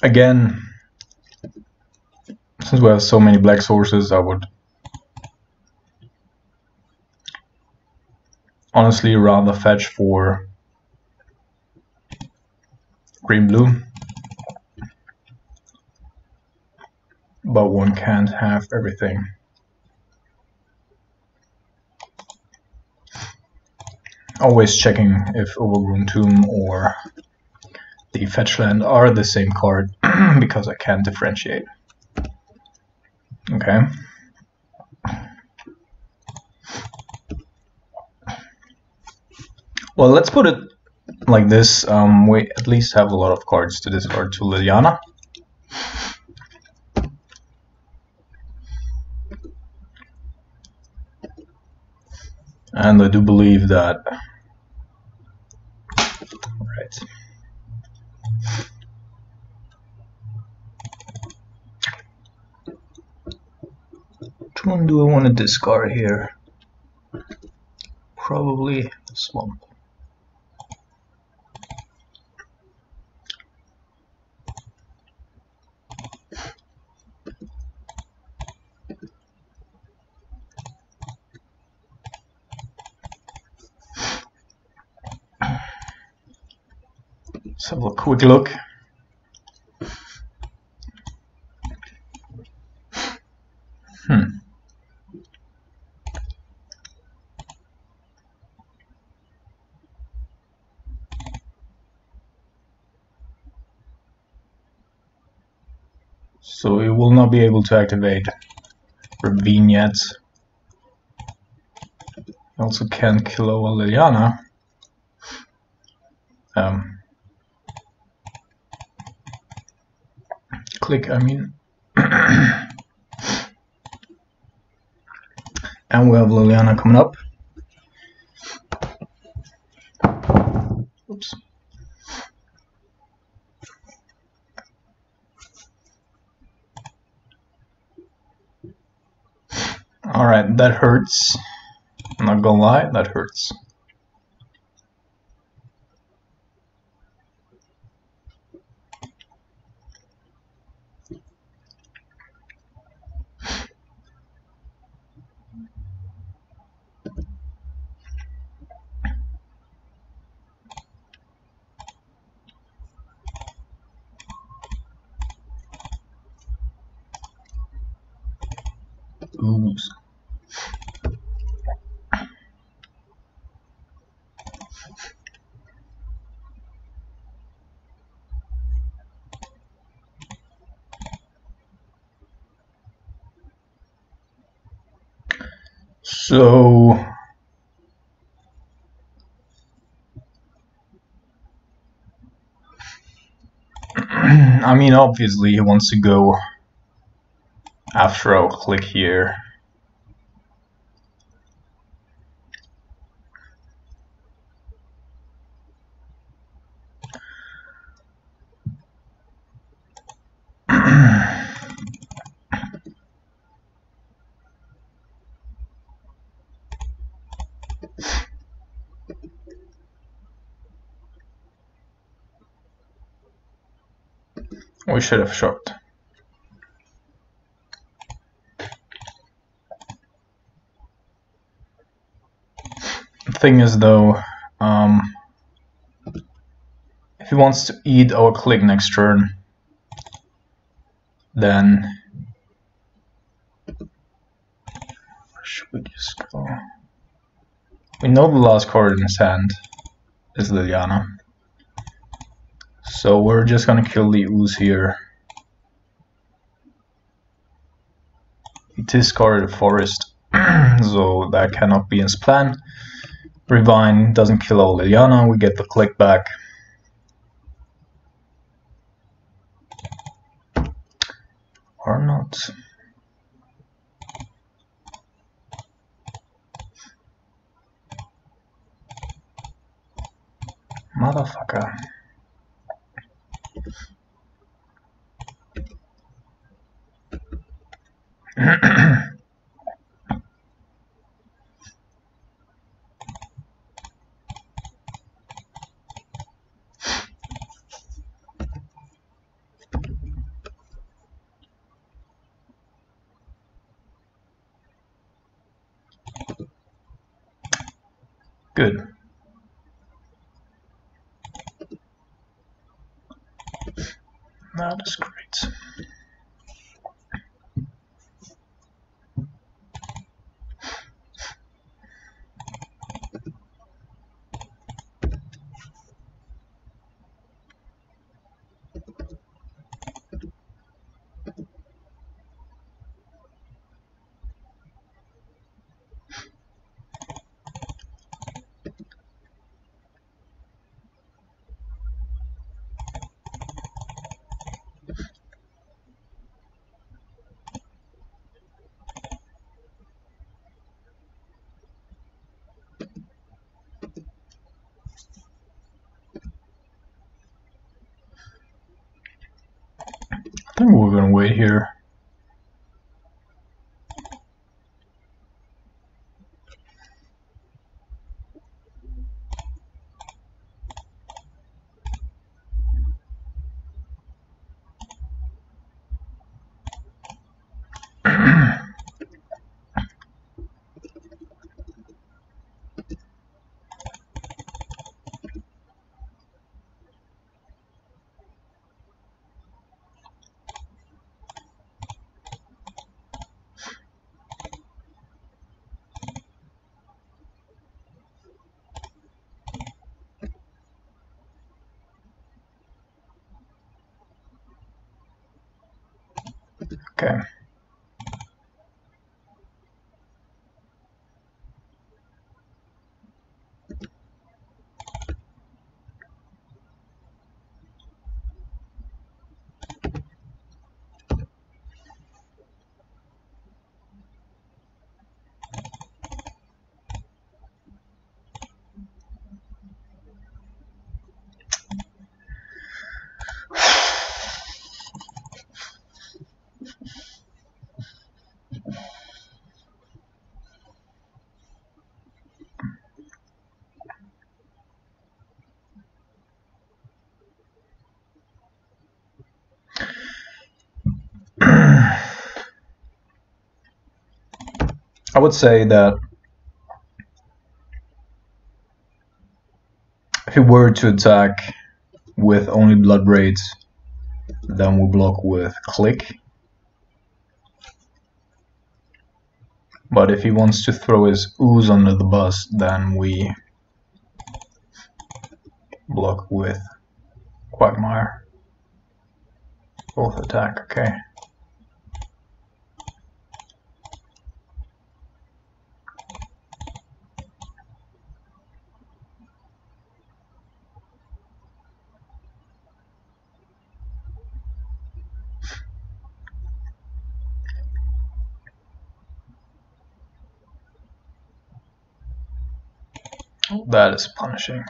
Again, since we have so many black sources, I would honestly rather fetch for green-blue, but one can't have everything. Always checking if Overgrown Tomb or the fetch land are the same card because I can't differentiate. Okay. Well, let's put it like this. We at least have a lot of cards to discard to Liliana. And I do believe that. Right. Which one do I want to discard here? Probably Swamp. Let's have a quick look. So it will not be able to activate Ravine yet. I also can kill our Liliana. Click, I mean. And we have Liliana coming up. Oops. Alright, that hurts. I'm not gonna lie, that hurts. Oops. So I mean, obviously he wants to go after our click here. We should have shot. The thing is though, if he wants to eat our click next turn, then should we just go? We know the last card in his hand is Liliana, so we're just gonna kill the ooze here. He discarded a forest, so that cannot be his plan. Revine doesn't kill our Liliana, we get the click back. Or not. Motherfucker. Good. That is great. I think we're gonna wait here. Okay. I would say that if he were to attack with only blood raids, then we block with click. But if he wants to throw his ooze under the bus, then we block with Quagmire. Both attack, okay. That is punishing.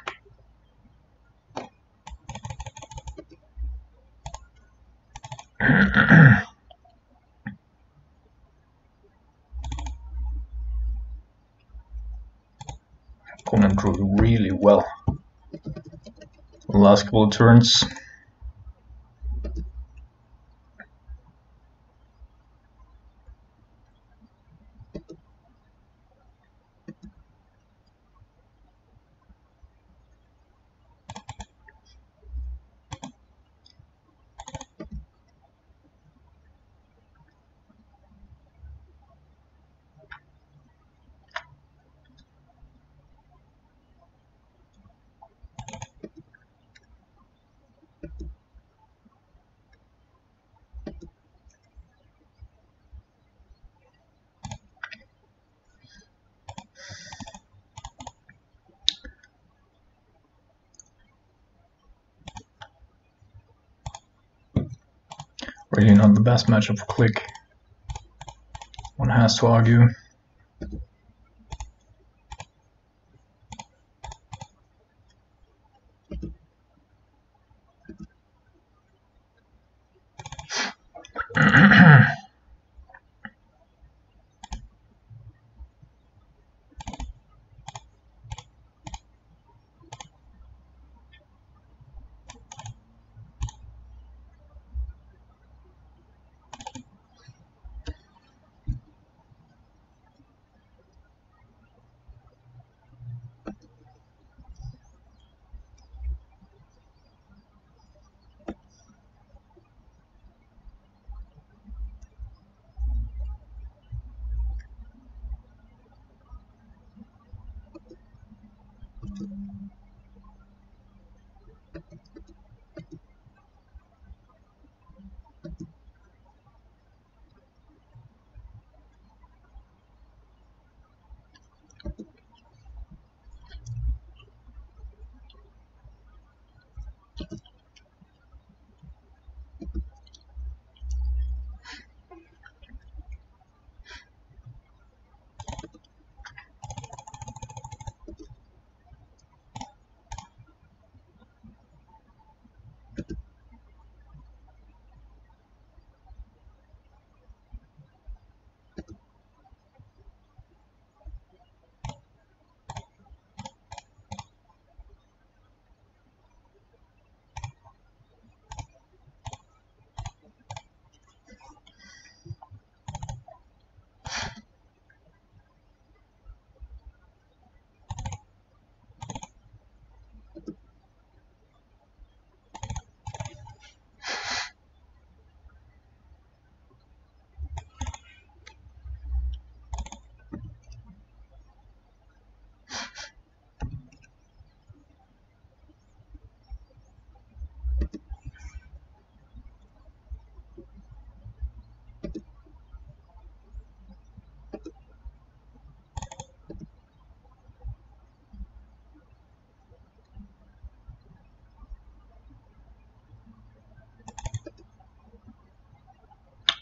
Opponent drew really well. Last couple of turns. Really not the best matchup for Click. One has to argue.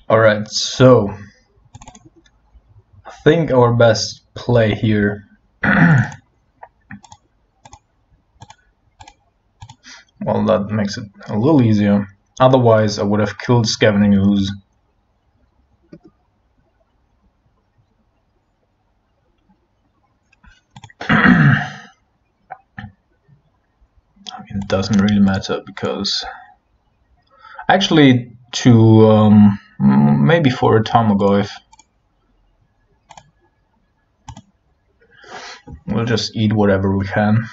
Alright, so I think our best play here well, that makes it a little easier. Otherwise I would have killed Scavenging Ooze. I mean, it doesn't really matter because actually to maybe for a Tarmogoyf we'll just eat whatever we can.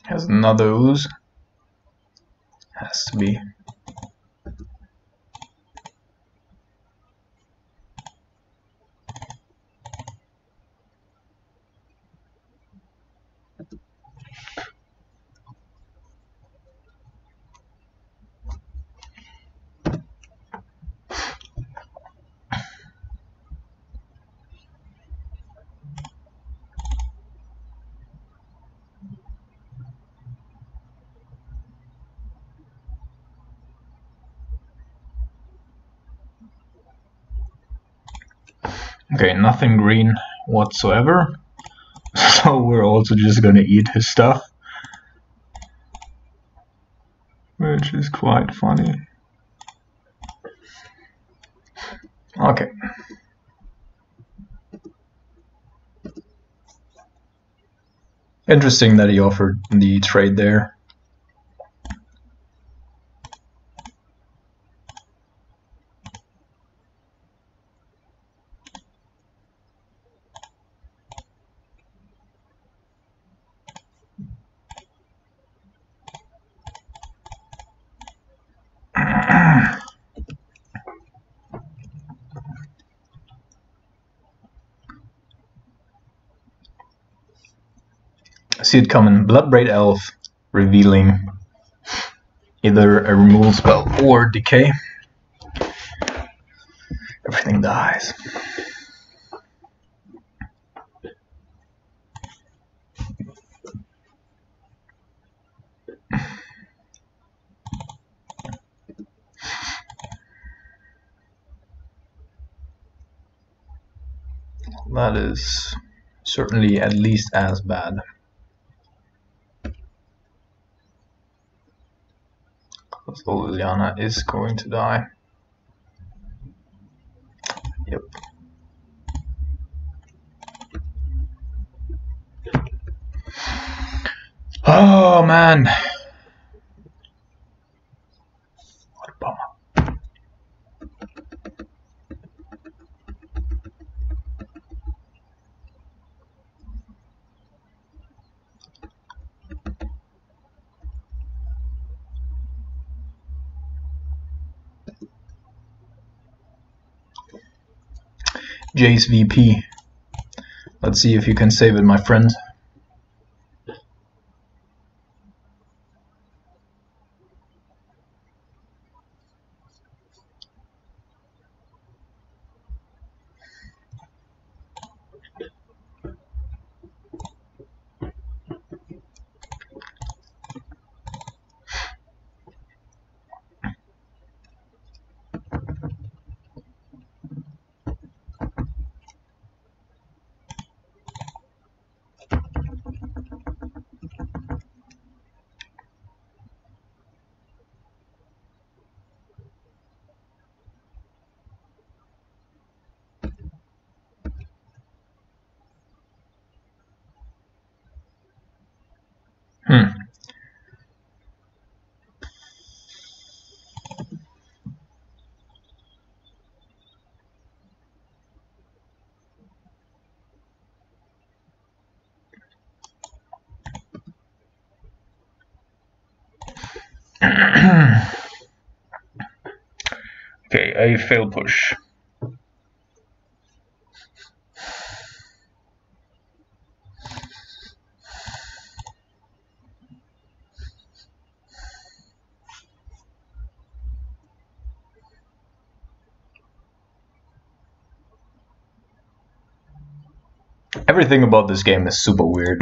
Has another ooze. Has to be. Okay, nothing green whatsoever. So we're also just gonna eat his stuff, which is quite funny. Okay. Interesting that he offered the trade there. See it coming. Bloodbraid Elf, revealing either a removal spell or decay. Everything dies. That is certainly at least as bad. So Liliana is going to die. Yep. Oh man. What a bummer. Jace VP. Let's see if you can save it, my friend. Okay, a fail push. Everything about this game is super weird.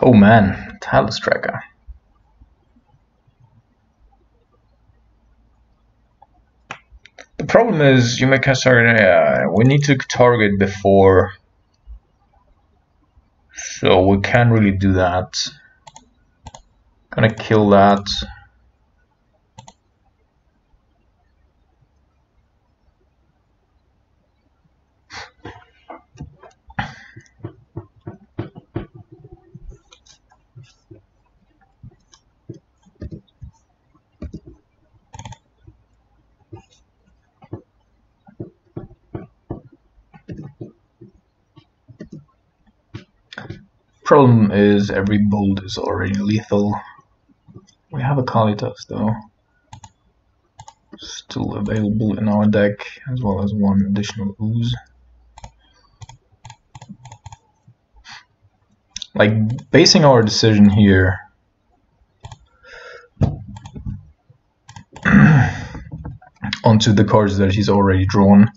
Oh man, Talus Tracker. The problem is you may cast target. We need to target before, so we can't really do that. Gonna kill that. Problem is every bolt is already lethal. We have a Kalitas though, still available in our deck, as well as one additional ooze. Like, basing our decision here onto the cards that he's already drawn.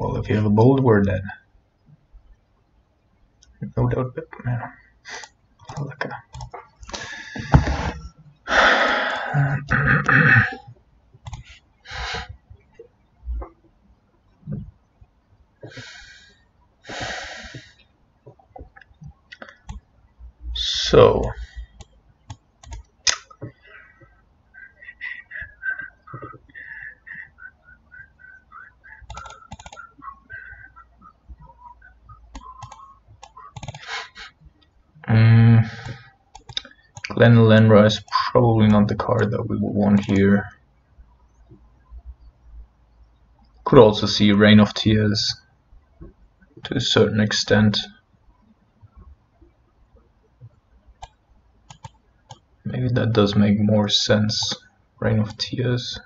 Well, if you have a bold, we're dead. No doubt, but man. Look at so. Glenelendra is probably not the card that we would want here. Could also see Reign of Tears to a certain extent. Maybe that does make more sense. Reign of Tears.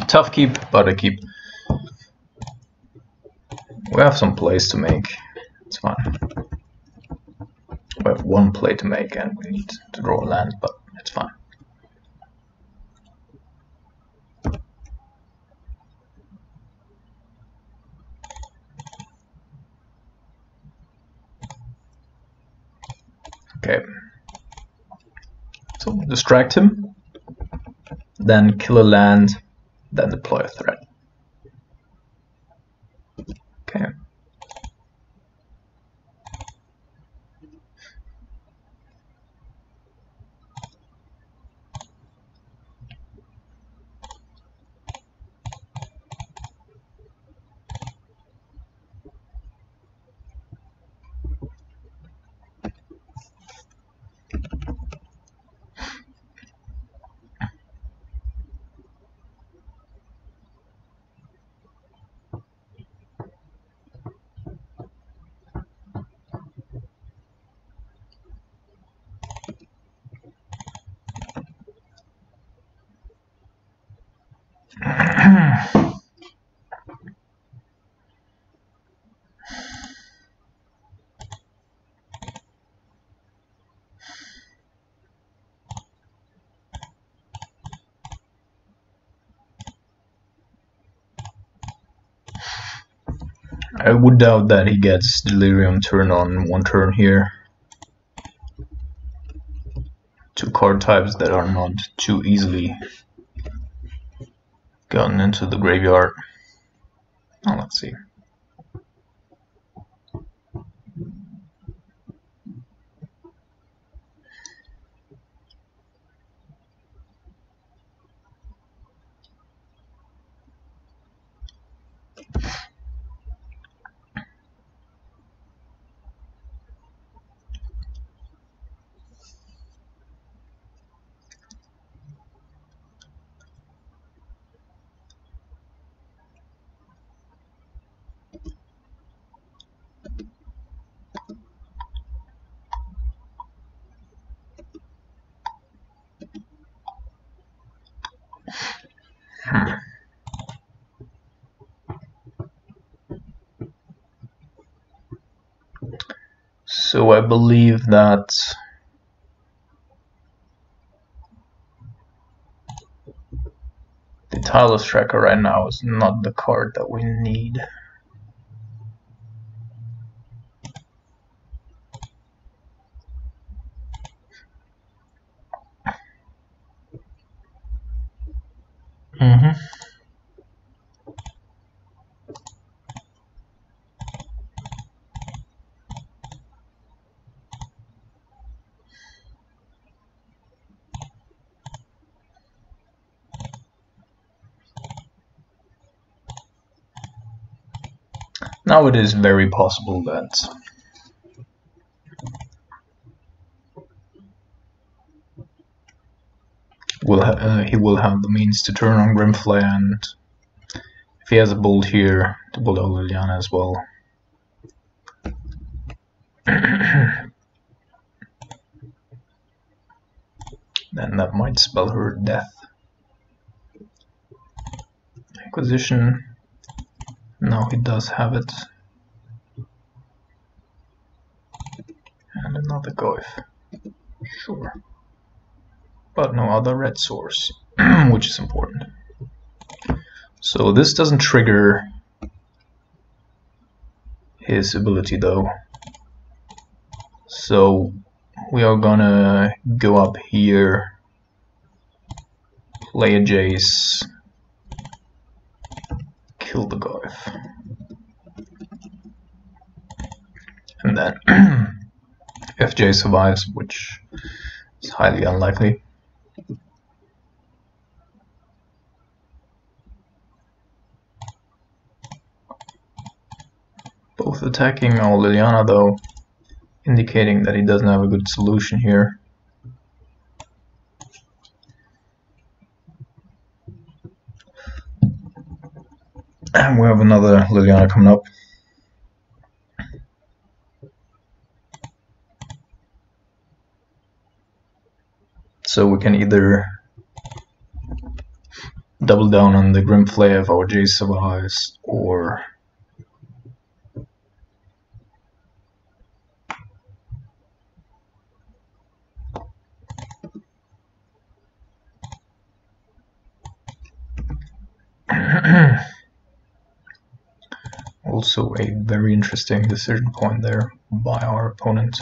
Tough keep, but a keep. We have some plays to make. It's fine. We have one play to make and we need to draw a land, but it's fine. Okay. So distract him, then kill a land, then deploy a threat. Okay. I would doubt that he gets Delirium turn on one turn here. Two card types that are not too easily gotten into the graveyard. Oh, let's see. So I believe that the Tireless Tracker right now is not the card that we need. Now it is very possible that he will have the means to turn on Grimflay, and if he has a build here, to build out Liliana as well. Then that might spell her death. Acquisition. No, he does have it. And another Goyf. Sure. But no other red source, which is important. So this doesn't trigger his ability though. So we are gonna go up here, play a Jace, kill the Goyf. And then if Jace survives, which is highly unlikely, both attacking our Liliana though, indicating that he doesn't have a good solution here. And we have another Liliana coming up. So we can either double down on the Grimflay if our Jace survives, or also a very interesting decision point there by our opponent.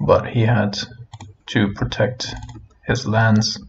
But he had to protect his lands.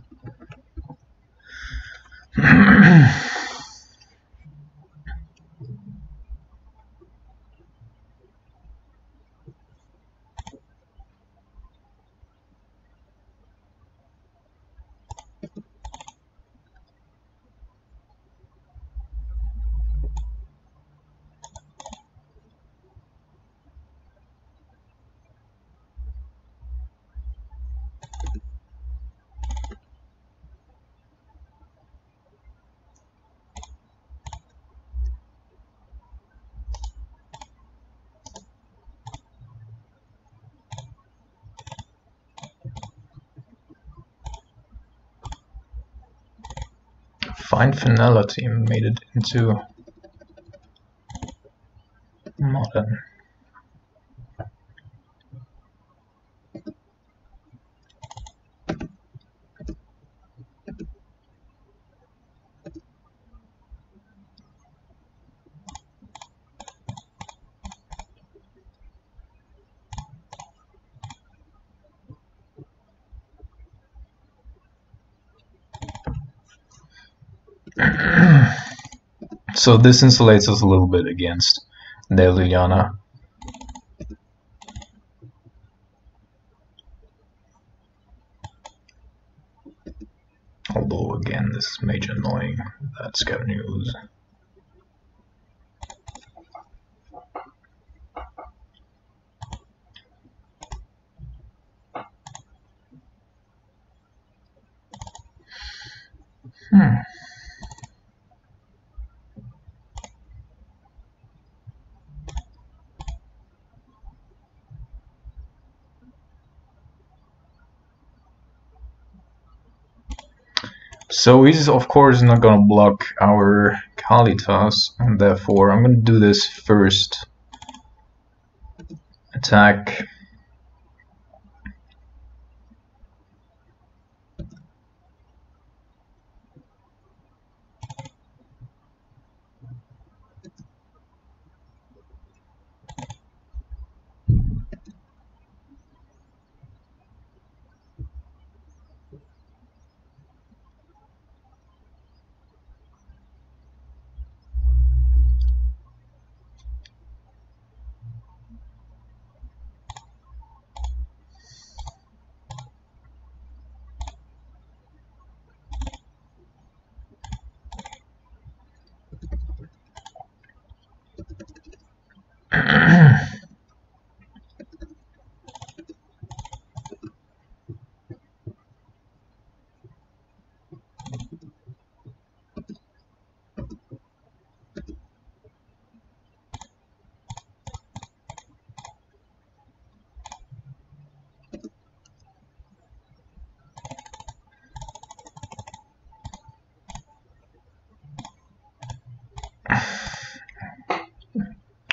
Fine Finality made it into modern. So this insulates us a little bit against the Liliana. Although again, this is major annoying. That's good news. So he's of course not gonna block our Kalitas, and therefore I'm gonna do this first attack.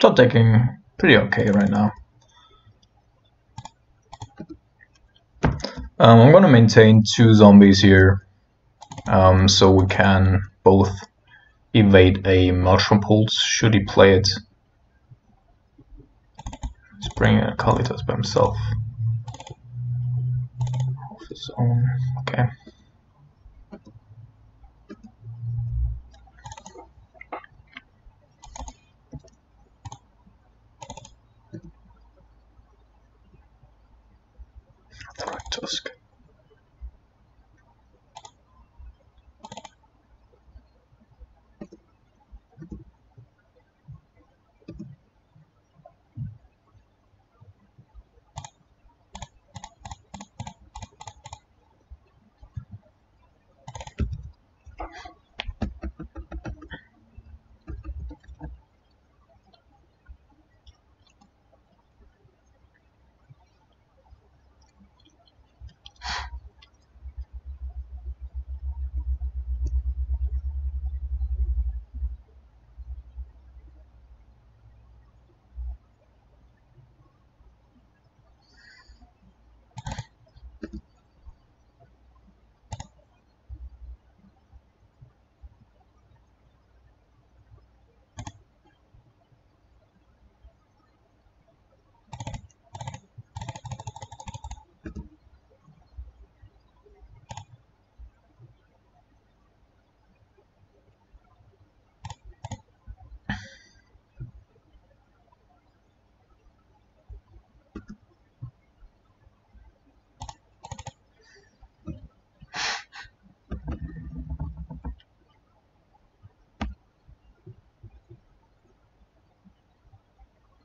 top decking pretty okay right now. I'm gonna maintain 2 zombies here, so we can both evade a Maelstrom Pulse should he play it. Let's bring in Kalitas by himself. Off his own. Okay. Right, Tusk.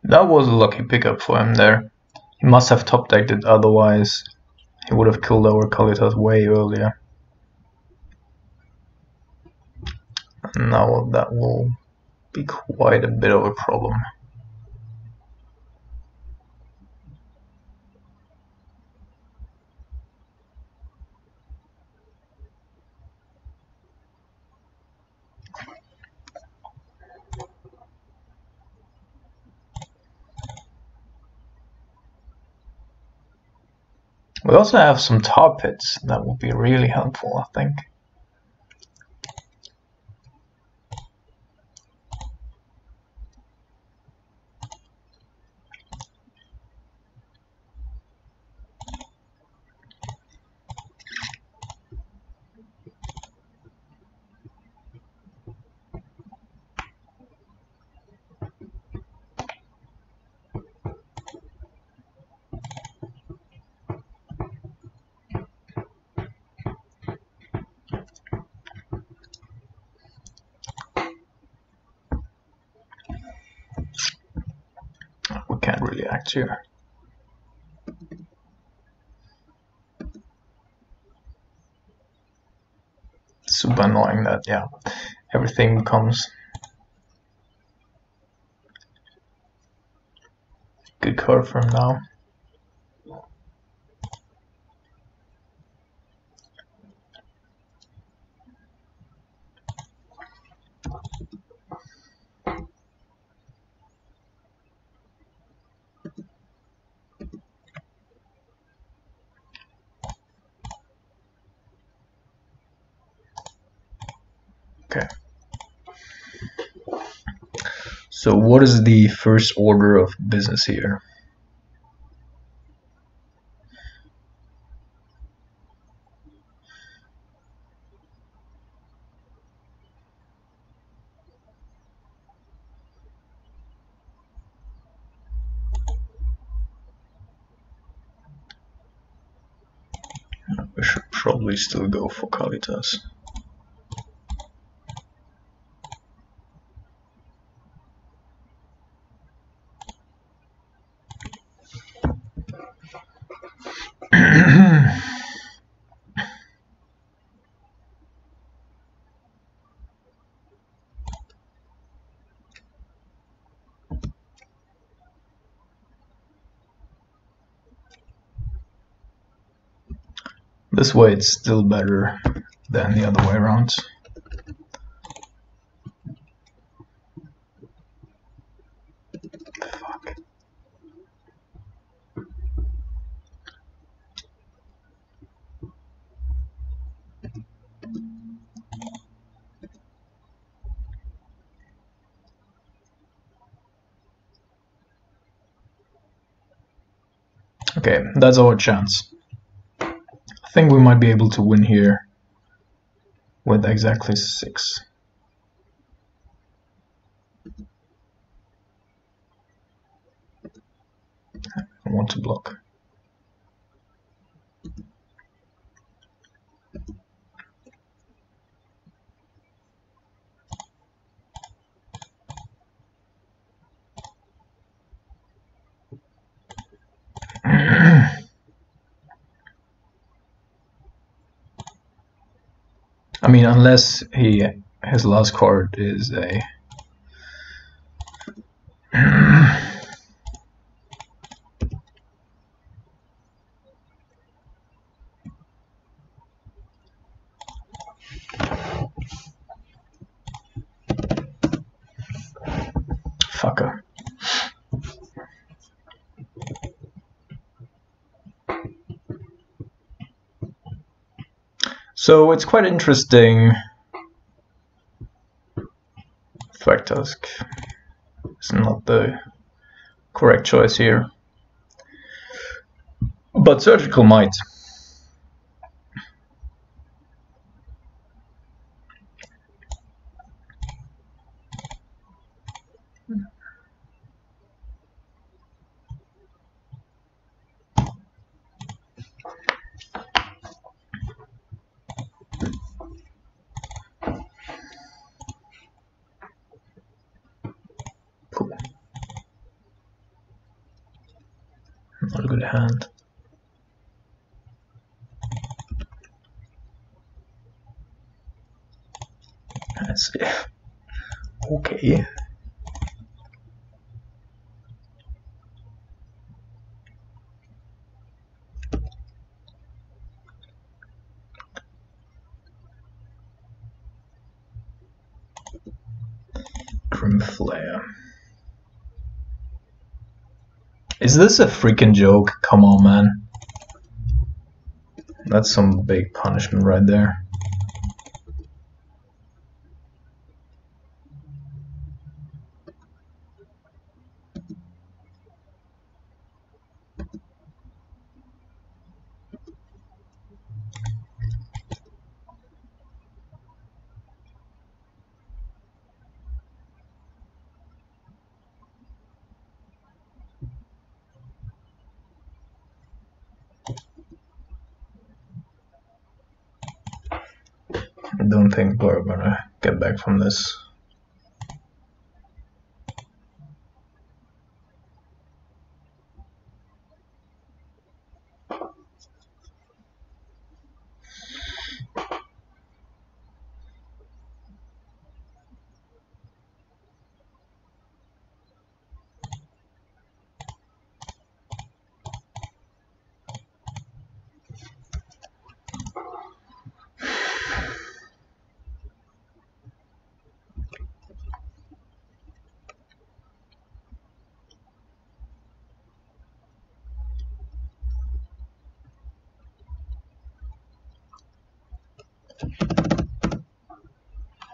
That was a lucky pickup for him there. He must have top decked it, otherwise he would have killed our Kalitas way earlier. And now that will be quite a bit of a problem. We also have some tar pits that would be really helpful, I think. We can't really act here. Super annoying that, yeah, everything becomes good curve for him now. Okay. So what is the first order of business here? We should probably still go for Kalitas. This way it's still better than the other way around. Okay, that's our chance. I think we might be able to win here with exactly 6. I want to block. I mean, unless his last card is a fucker. So it's quite interesting. Tusk is not the correct choice here, but Surgical might. Cool. Not a good hand. Let's see. Okay. Flare. Is this a freaking joke? Come on, man. That's some big punishment right there. I don't think we're gonna get back from this.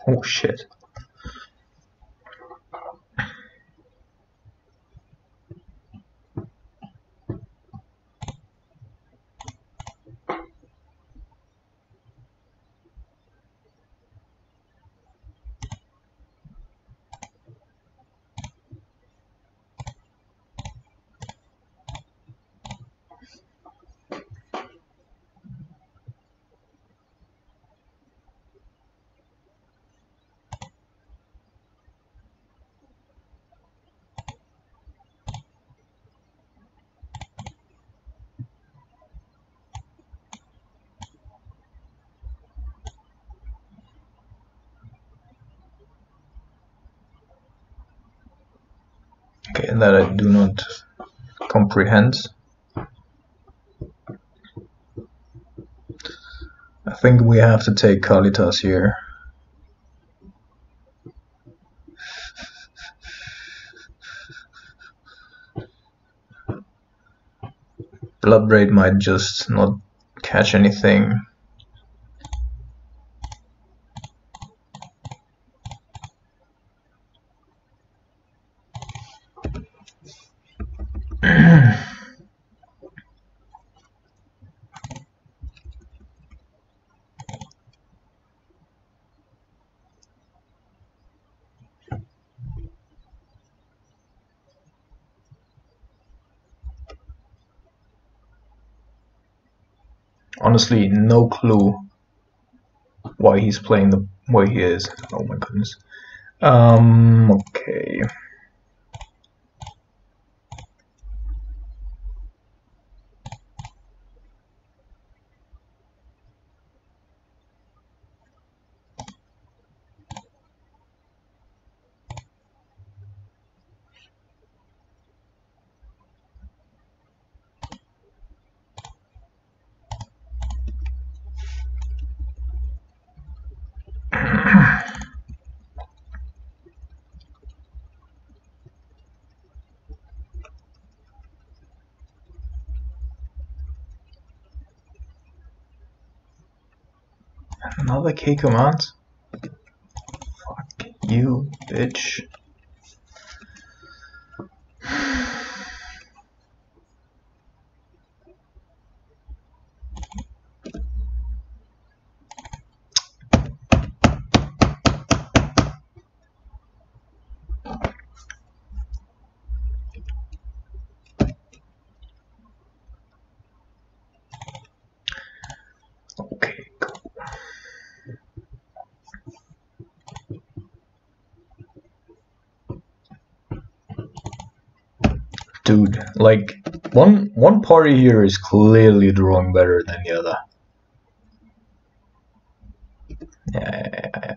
Oh shit. Okay, that I do not comprehend. I think we have to take Kalitas here. Bloodbraid might just not catch anything. Honestly, no clue why he's playing the way he is. Oh my goodness. Okay. Another K command? Fuck you, bitch. Okay, go. Dude, like one party here is clearly drawing better than the other. Yeah.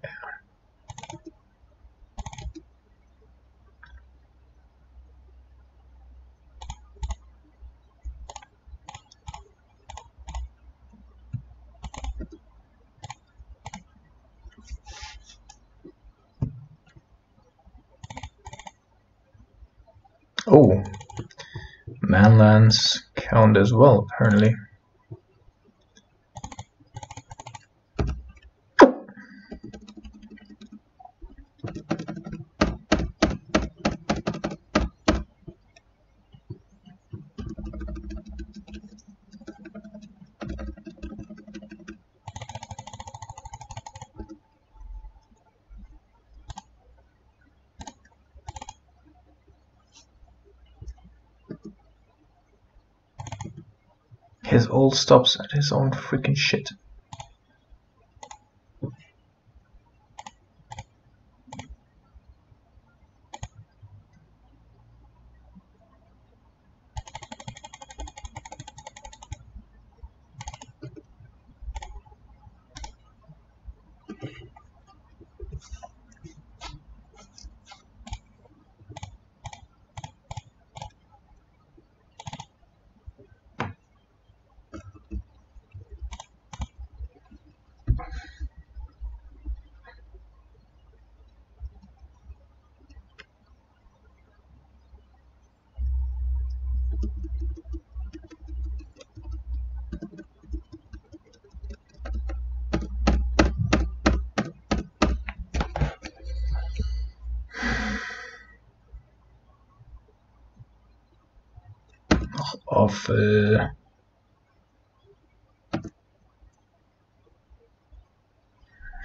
Oh, manlands count as well, apparently. His ult stops at his own freaking shit.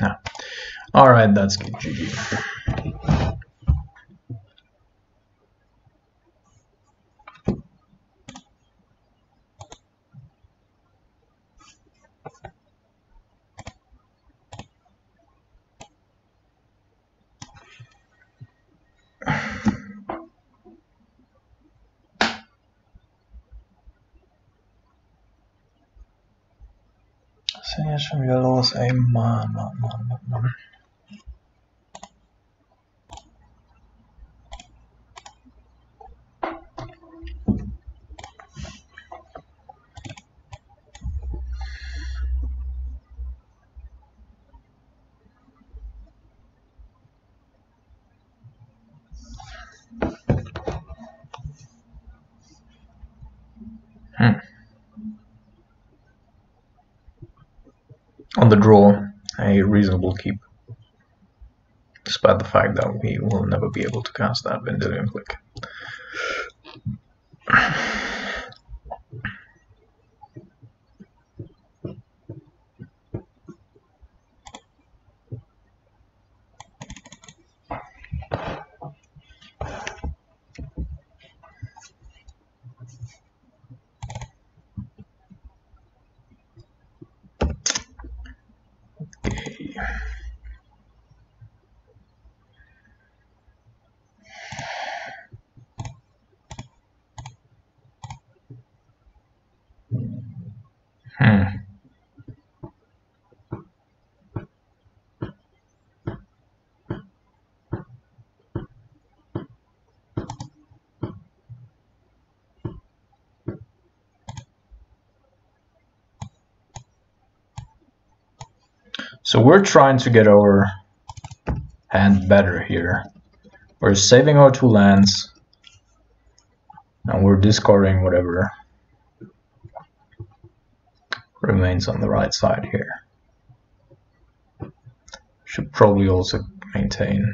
Yeah. Alright, that's good, GG. Sen jetzt schon wieder los, ey, Mann. On the draw, a reasonable keep. Despite the fact that we will never be able to cast that Vendilion Click. Hmm. So we're trying to get our hand better here. We're saving our 2 lands, and we're discarding whatever remains on the right side here. Should probably also maintain.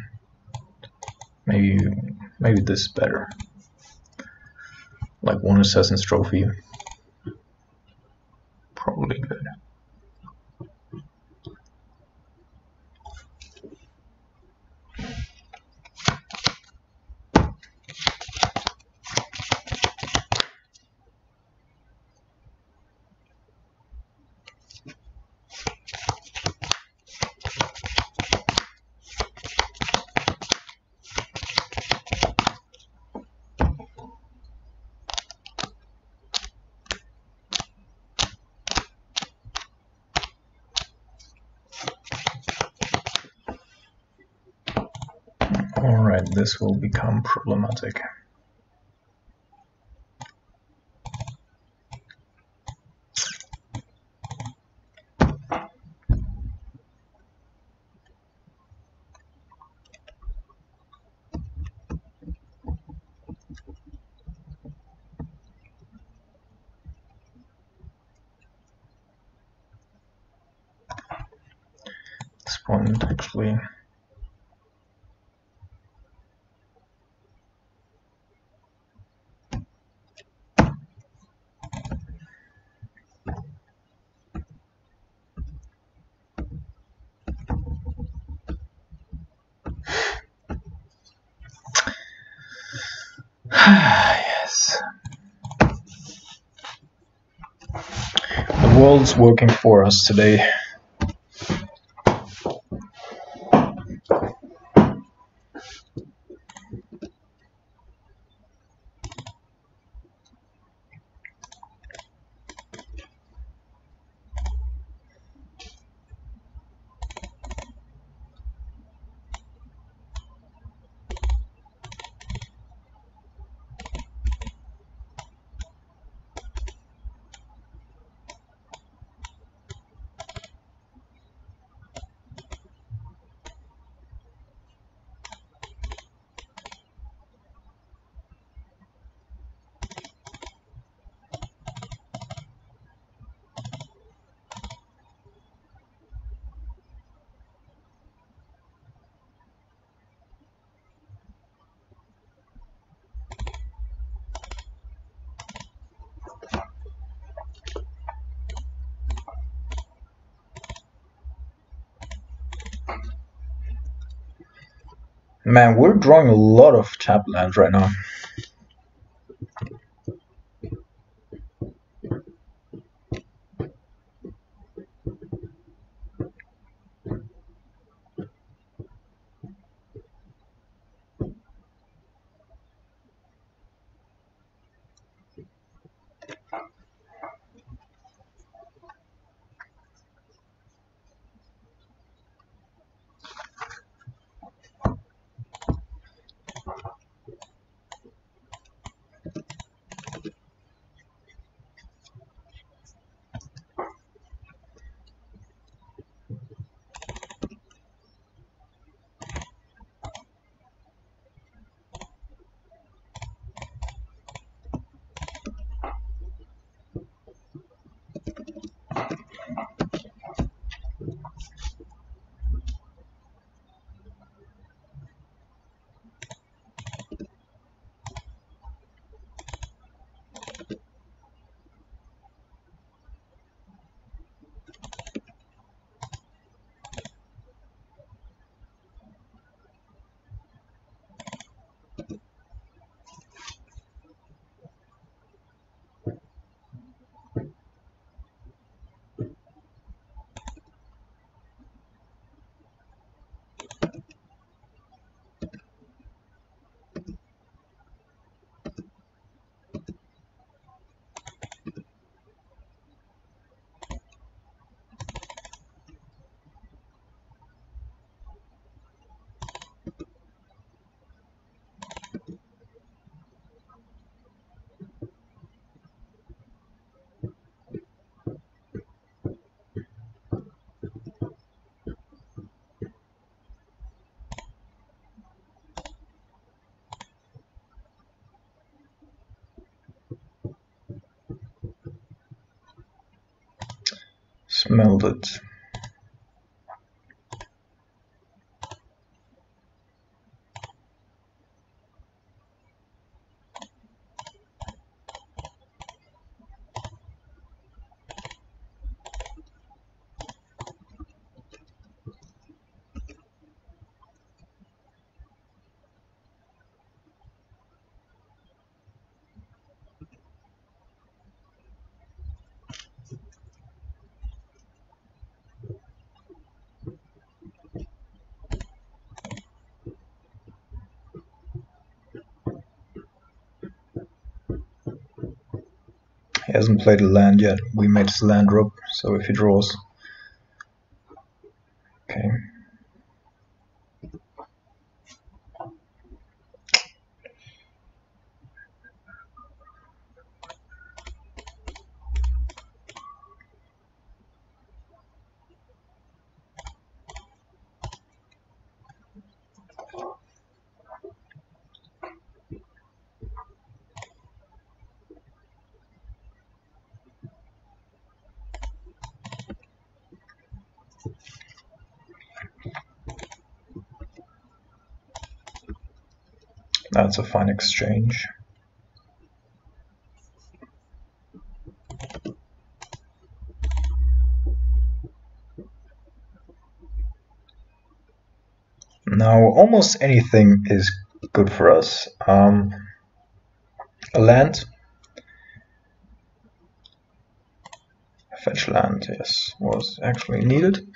Maybe this is better. Like 1 Assassin's Trophy. Probably good. Alright, this will become problematic. This point actually. Yes. The world's working for us today. Man, we're drawing a lot of tap lands right now. Smelled it. He hasn't played a land yet. We made his land drop, so if he draws. Okay. That's a fine exchange. Now, almost anything is good for us. A land. Fetch land, yes, was actually needed.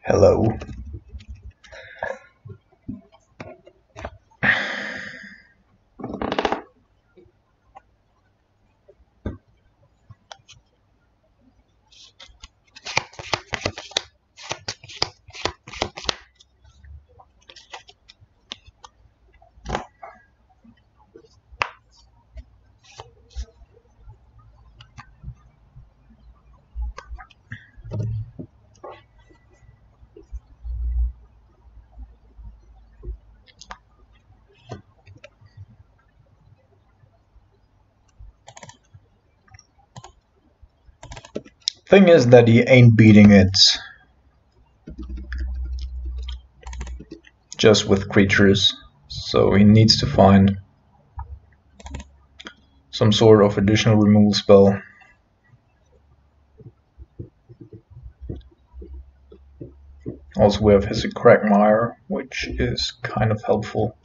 Hello. Thing is that he ain't beating it just with creatures, so he needs to find some sort of additional removal spell. Also we have his Quagmire, which is kind of helpful.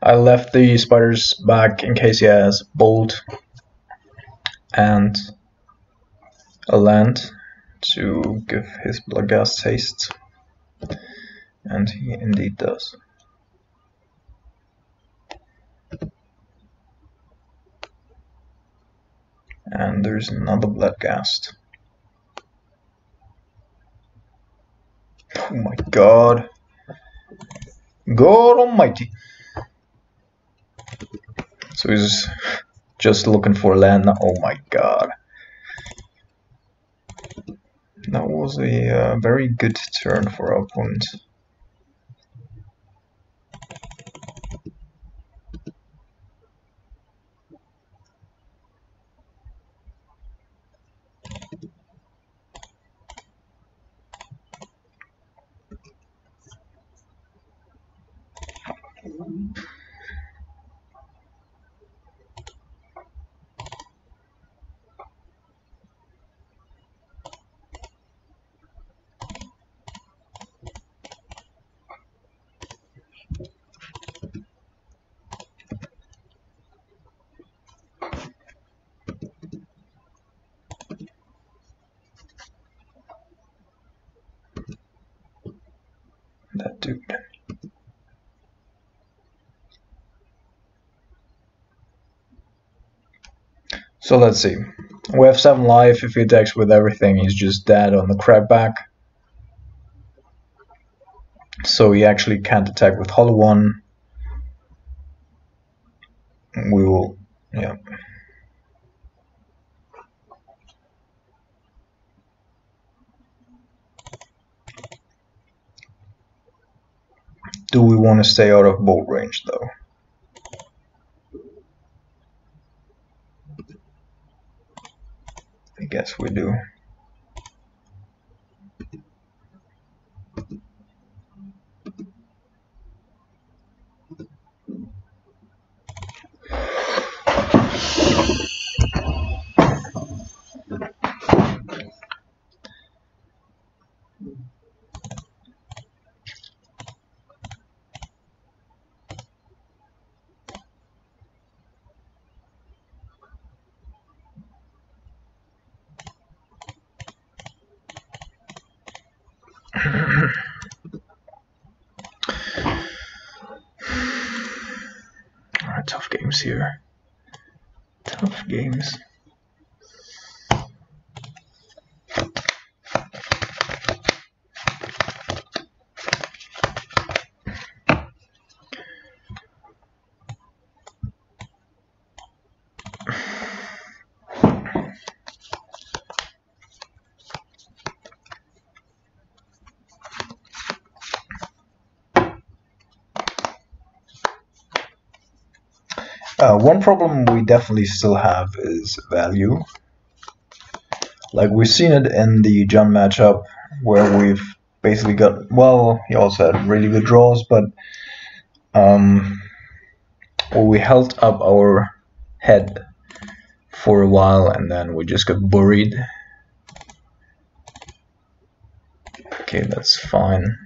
I left the spiders back in case he has Bolt and a land to give his Bloodghast haste, and he indeed does. And there's another Bloodghast. Oh my god. God almighty. So he's just looking for land. Oh my god. That was a very good turn for our opponent. That dude. So let's see. We have 7 life. If he attacks with everything, he's just dead on the crab back. So he actually can't attack with Hollow One. We will, yeah. Do we want to stay out of bolt range though? I guess we do. Alright, tough games here. Tough games. One problem we definitely still have is value. Like we've seen it in the John matchup where we've basically got, well, he also had really good draws, but well, we held up our head for a while and then we just got buried. Okay, that's fine.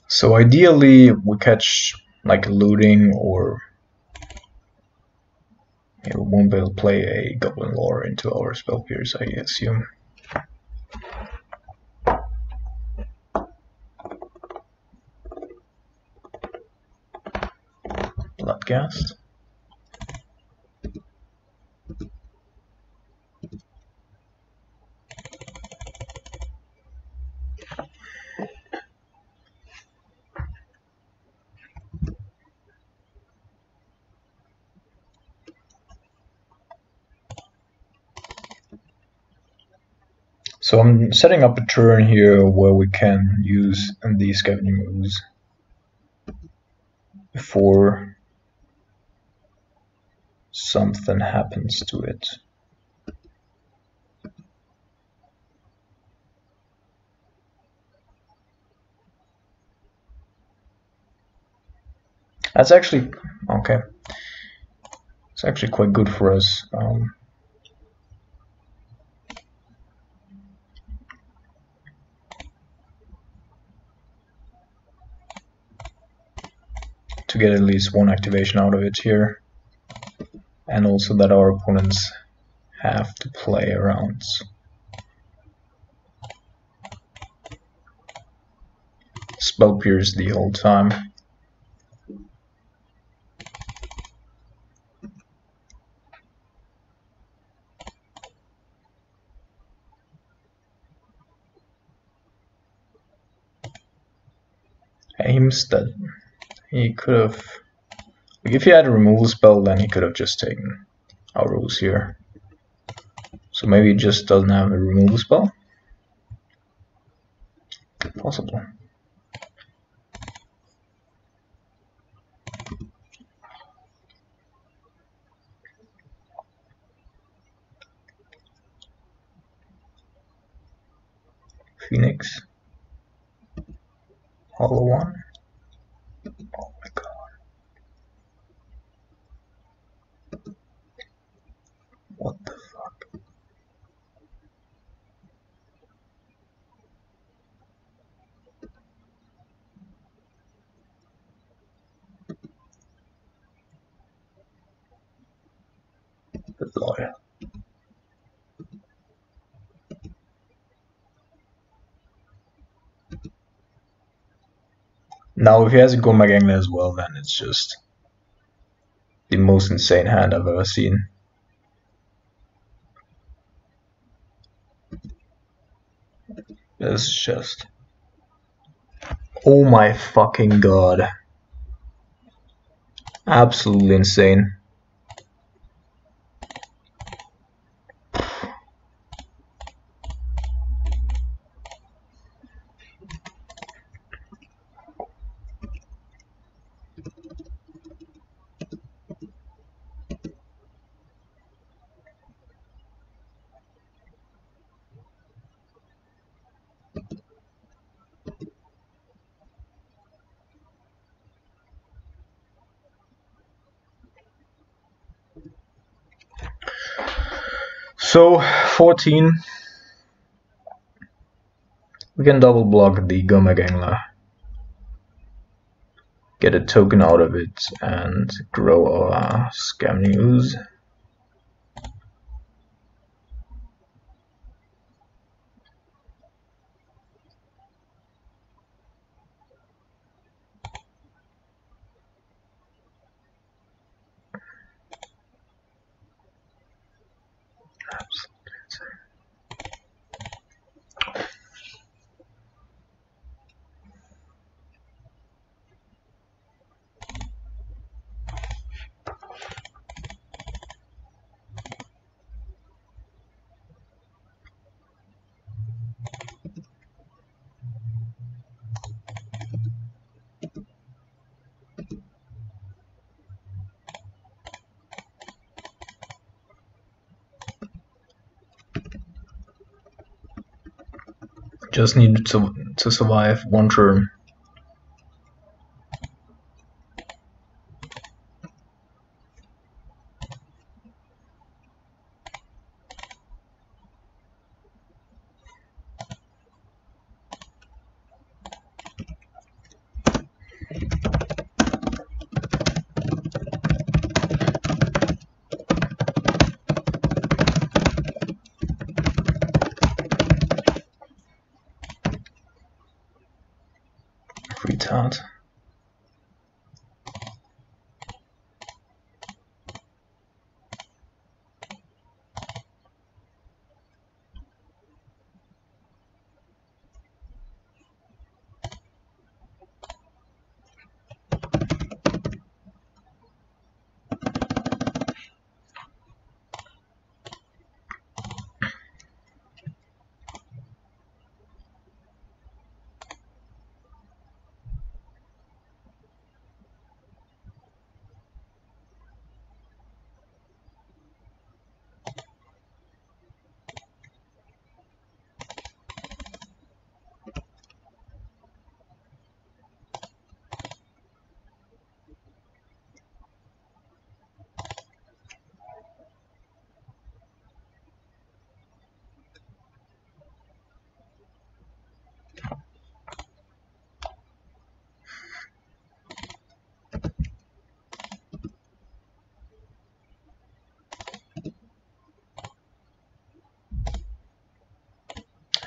So ideally we catch like looting, or we won't be able to play a Goblin Lore into our Spell Pierce, I assume. Bloodghast. So I'm setting up a turn here where we can use these scavenging moves before something happens to it. That's actually okay. It's actually quite good for us. To get at least one activation out of it here, and also that our opponents have to play around Spell Pierce the whole time. aims that he could have. Like if he had a removal spell, then he could have just taken our rules here. So maybe he just doesn't have a removal spell? Possible. Phoenix. Hollow one. Oh my god. What the fuck? Good lawyer. Now if he has a Gomag Angler as well, then it's just the most insane hand I've ever seen. It's just... oh my fucking god. Absolutely insane. So 14. We can double block the Gomag Angler, get a token out of it, and grow our Scam News. Just need to survive one turn. Retard.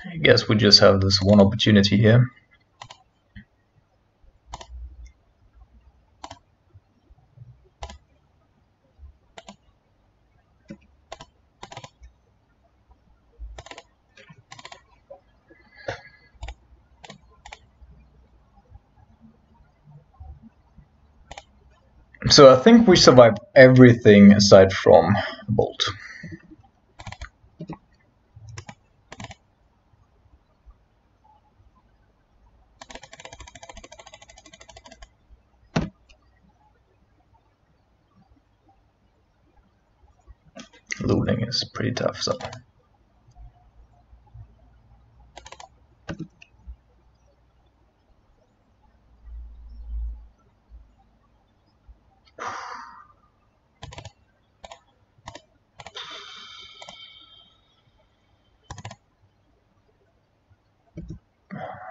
I guess we just have this one opportunity here. So I think we survived everything aside from Bolt. Looting is pretty tough, so.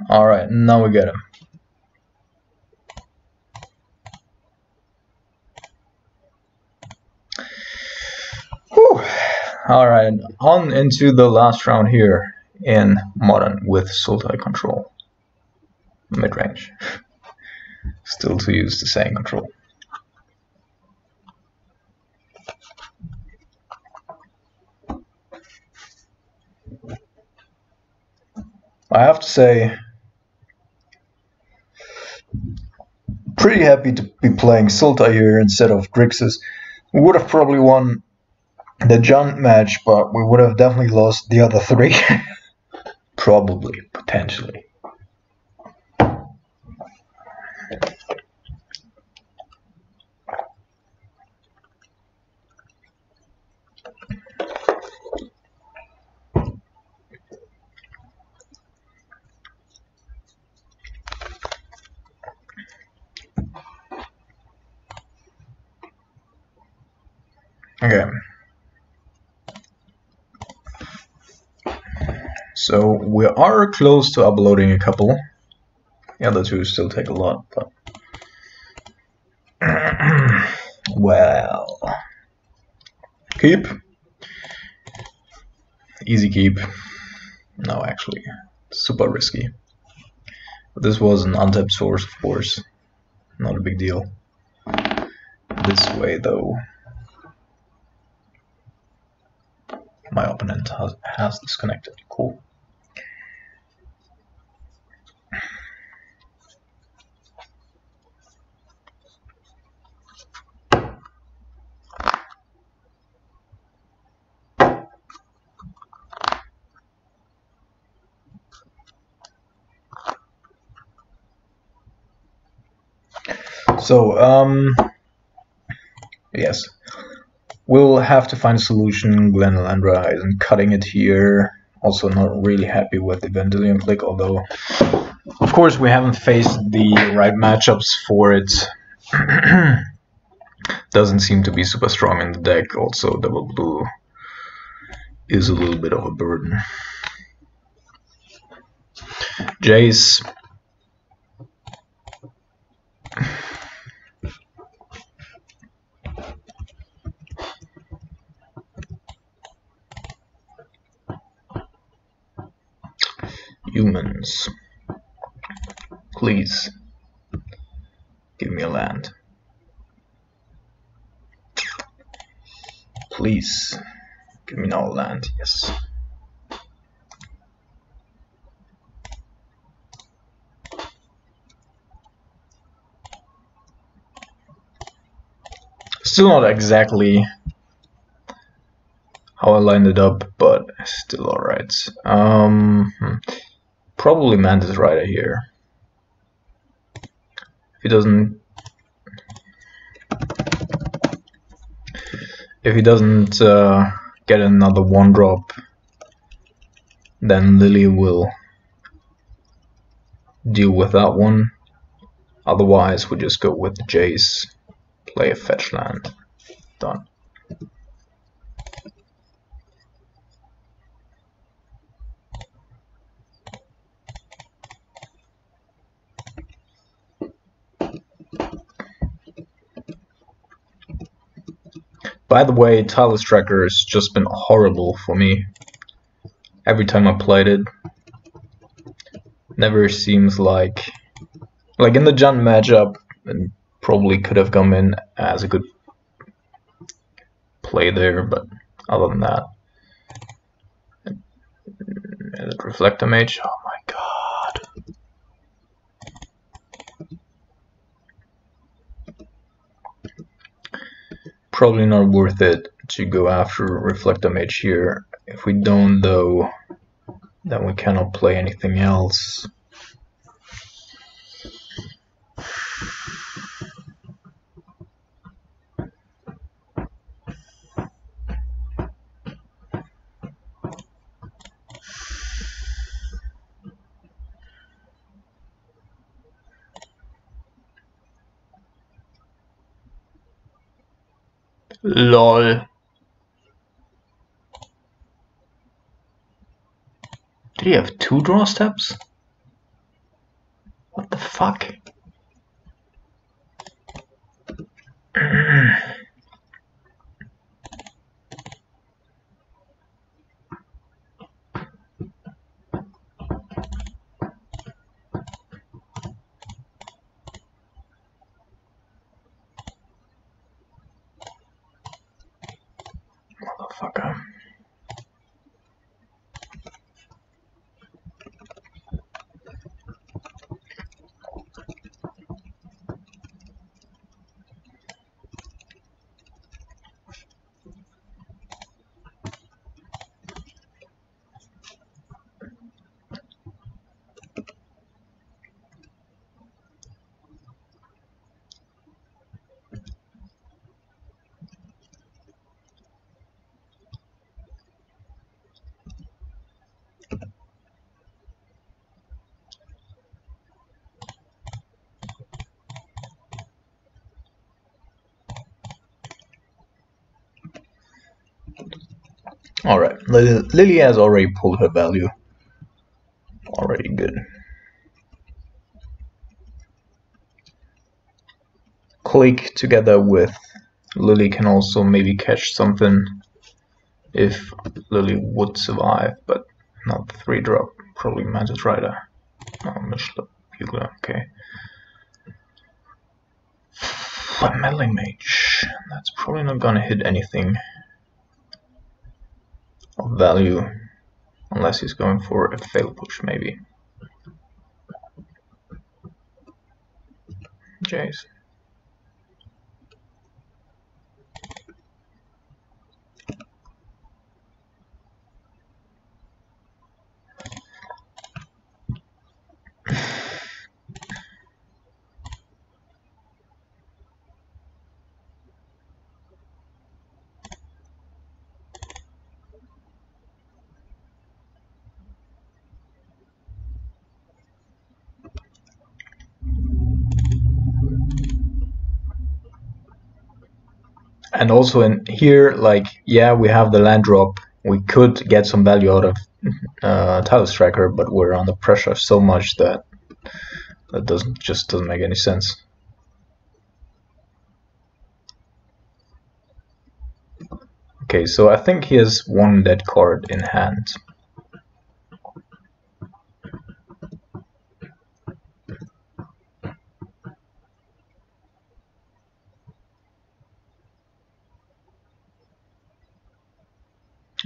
Alright, now we get him. Whew. Alright, on into the last round here in Modern with Sultai control. Midrange. Still to use the same control. I have to say, pretty happy to be playing Sultai here instead of Grixis. We would have probably won the Junt match, but we would have definitely lost the other three. Probably, potentially. Okay. So we are close to uploading a couple. The other two still take a lot, but well, keep. Easy keep. No, actually, super risky. But this was an untapped source, of course. Not a big deal. This way, though, my opponent has disconnected. Cool. So, yes, we'll have to find a solution. Glenalandra isn't cutting it here. Also not really happy with the Vendilion click, although, of course, we haven't faced the right matchups for it. Doesn't seem to be super strong in the deck. Also, double blue is a little bit of a burden. Jace. Humans, please give me a land. Please give me no land. Yes. Still not exactly how I lined it up, but still alright. Probably Mantis Rider here. If he doesn't get another 1-drop, then Lily will deal with that one. Otherwise, we just go with the Jace, play a fetch land. Done. By the way, Talus Tracker has just been horrible for me. Every time I played it, never seems like in the Junt matchup, it probably could have come in as a good play there, but other than that, is it Reflector Mage? Oh my god. Probably not worth it to go after Reflector Mage here. If we don't though, then we cannot play anything else. LOL. Did he have 2 draw steps? What the fuck? Motherfucker. Alright, Lily has already pulled her value. Already good. Click together with Lily can also maybe catch something if Lily would survive, but not 3-drop. Probably Mantis Rider. Oh, Mishla Bugler, okay. But Meddling Mage, that's probably not gonna hit anything of value unless he's going for a fail push, maybe. Jace. And also in here, like, yeah, we have the land drop. We could get some value out of Talus Tracker, but we're under pressure so much that that just doesn't make any sense. Okay, so I think he has 1 dead card in hand.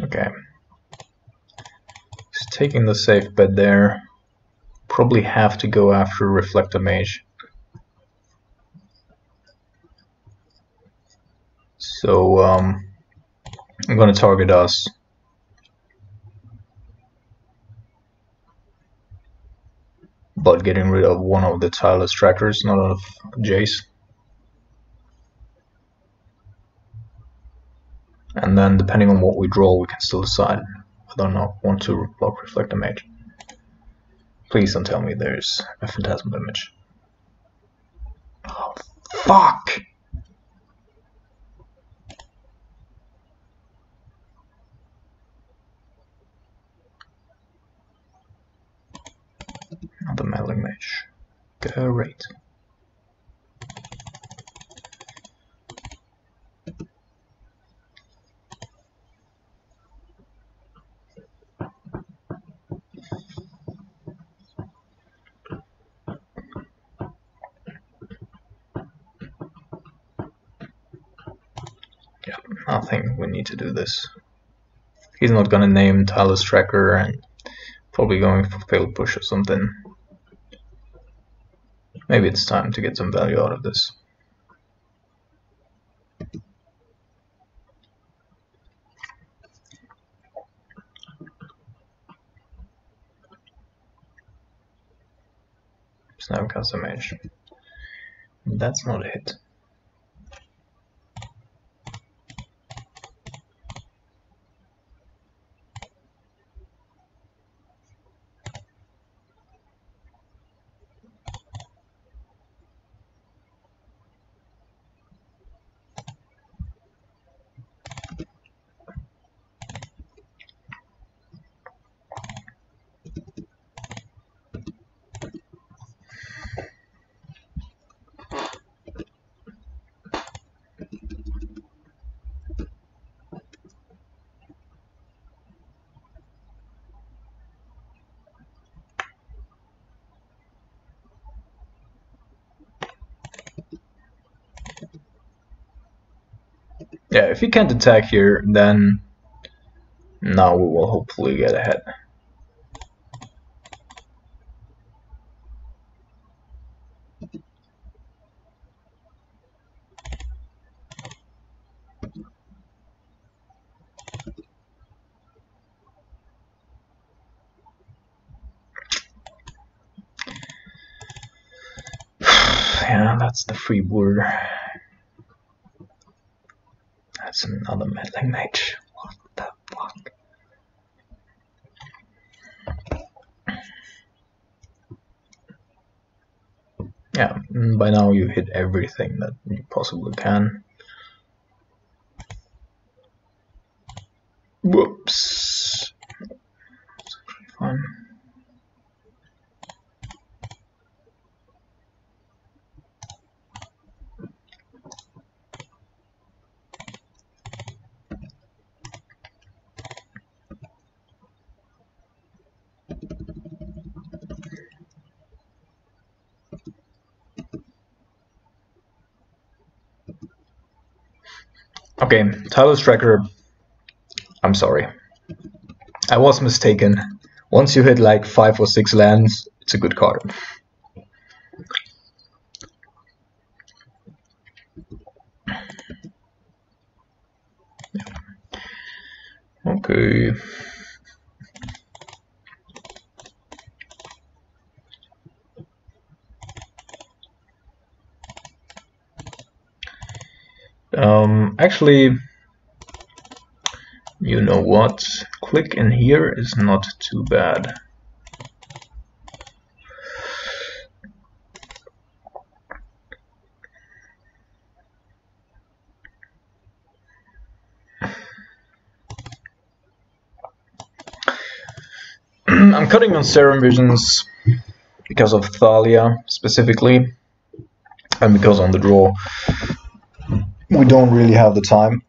Okay. He's taking the safe bet there. Probably have to go after Reflector Mage. So I'm gonna target us. But getting rid of one of the tireless trackers, not of Jace. And then depending on what we draw, we can still decide whether or not want to block Reflector Mage. Please don't tell me there's a Phantasmal Image. Oh, fuck! Another Meddling Mage. Great. Yeah, I think we need to do this. He's not gonna name Talus Tracker and probably going for failed push or something. Maybe it's time to get some value out of this. Snapcaster Mage. That's not a hit. Yeah, if he can't attack here, then now we will hopefully get ahead. Yeah, that's the freebooter. That's another meddling mage. What the fuck? Yeah, by now you hit everything that you possibly can. Whoops. That's actually fine. Okay, Tyler's Tracker, I'm sorry. I was mistaken. Once you hit like 5 or 6 lands, it's a good card. Okay. Actually, you know what? Click in here is not too bad. I'm cutting on Serum Visions because of Thalia specifically, and because on the draw we don't really have the time.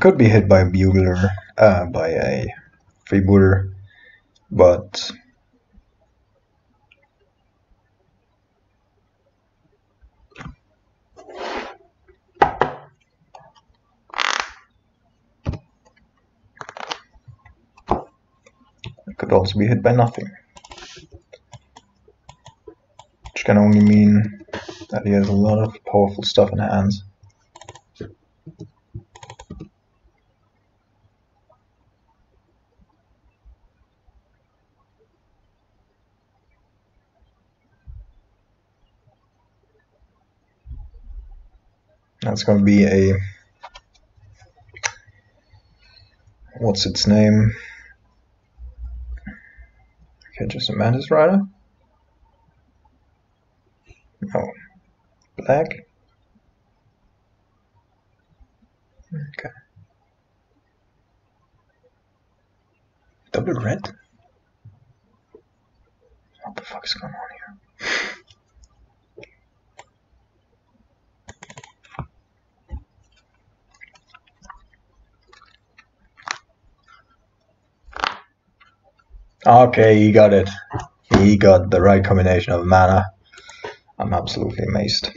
Could be hit by a bugler, by a freebooter, but it could also be hit by nothing, which can only mean that he has a lot of powerful stuff in hands. That's going to be a, what's its name? Okay, just a Mantis Rider? No. Black? Okay. Double red? What the fuck is going on here? Okay, he got it. He got the right combination of mana. I'm absolutely amazed.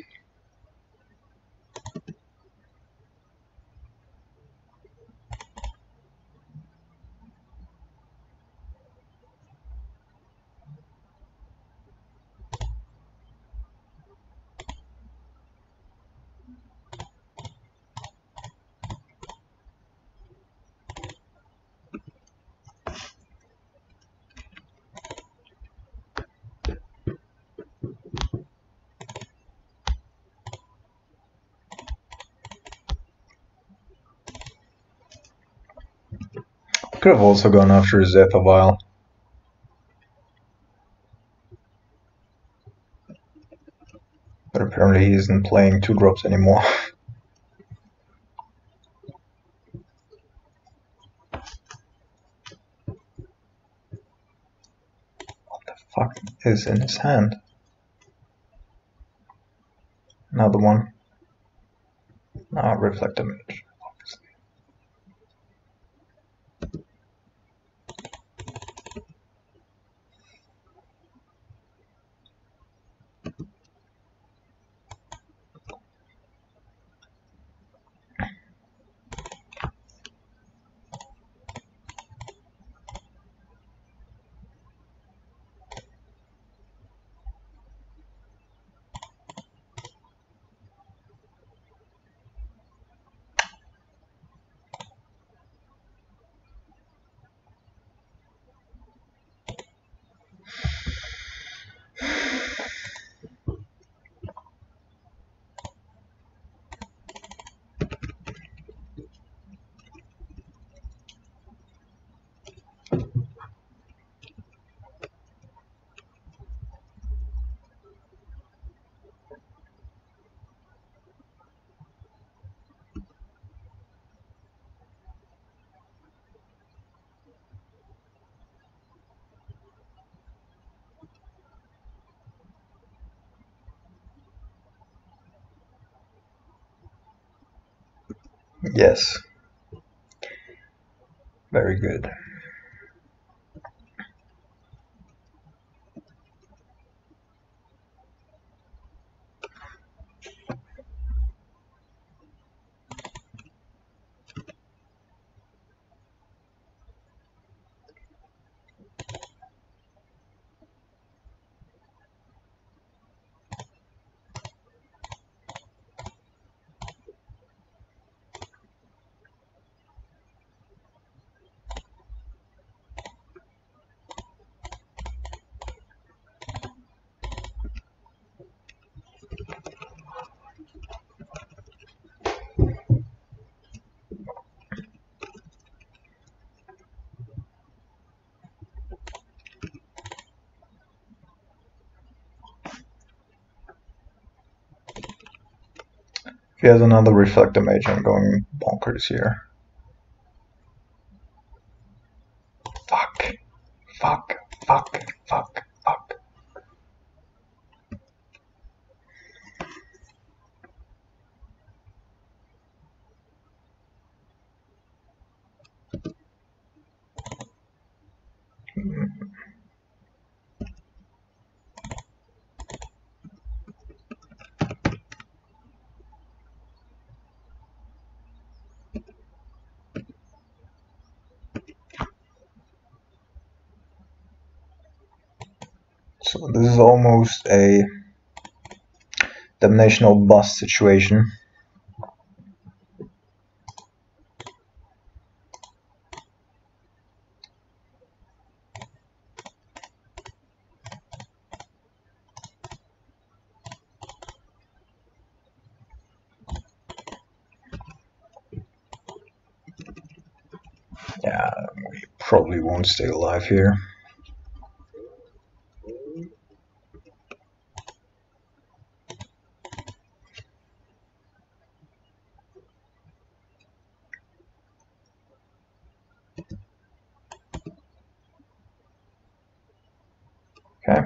Could have also gone after his Zeta Vial. But apparently he isn't playing 2-drops anymore. What the fuck is in his hand? Another one. Reflect image, obviously. Yes. Very good. If he has another Reflector Mage, I'm going bonkers here. Fuck. Fuck. Fuck. Fuck. Fuck. So this is almost a Damnational Bust situation. Yeah, we probably won't stay alive here. Okay.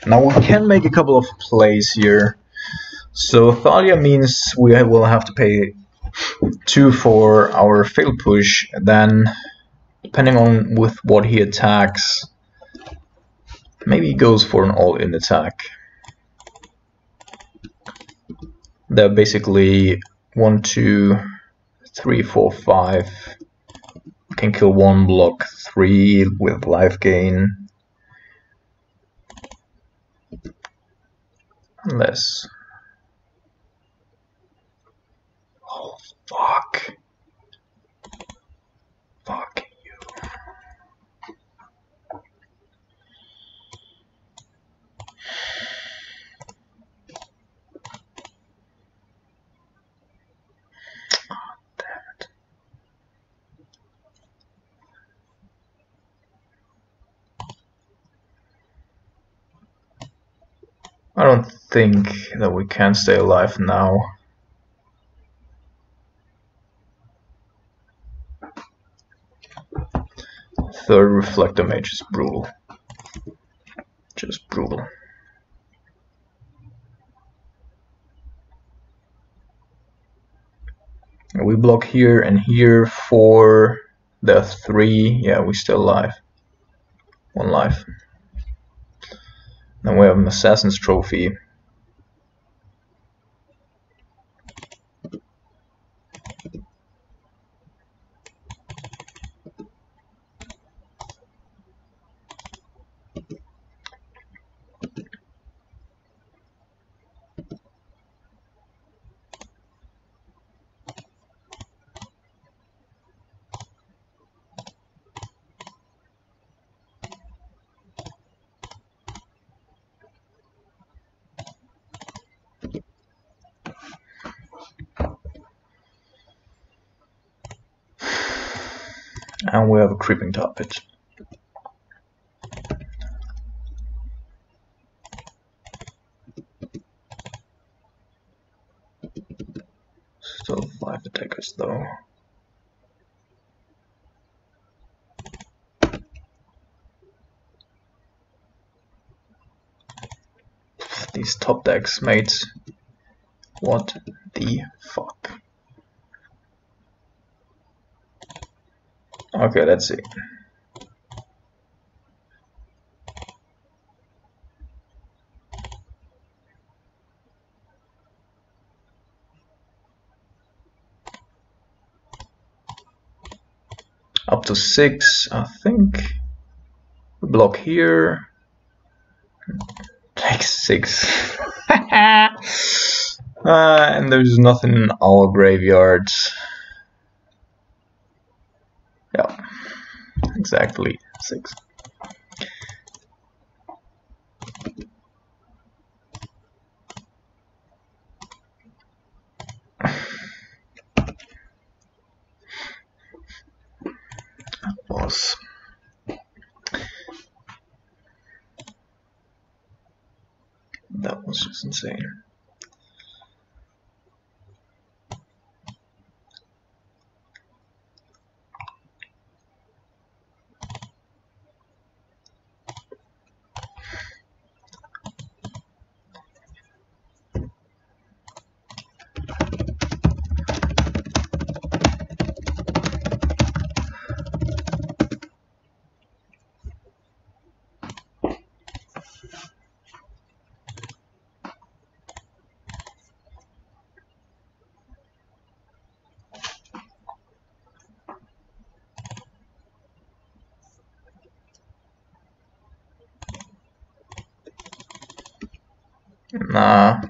Now we can make a couple of plays here. So Thalia means we will have to pay 2 for our fail push, then depending on with what he attacks, maybe he goes for an all-in attack. They're basically 1, 2, 3, 4, 5 Can kill one, block 3 with life gain. Unless... Oh, fuck. Fuck you. I don't think that we can stay alive now. Third Reflector Mage is brutal. Just brutal. We block here and here for the 3. Yeah, we're still alive. 1 life. Then we have an Assassin's Trophy. And we have a Creeping Tar Pit. Still 5 attackers though. These top decks, mates. What the fuck? Okay, let's see. Up to 6, I think. We block here. Takes 6. And there's nothing in our graveyards. Yeah, exactly 6. That was just insane. Nah,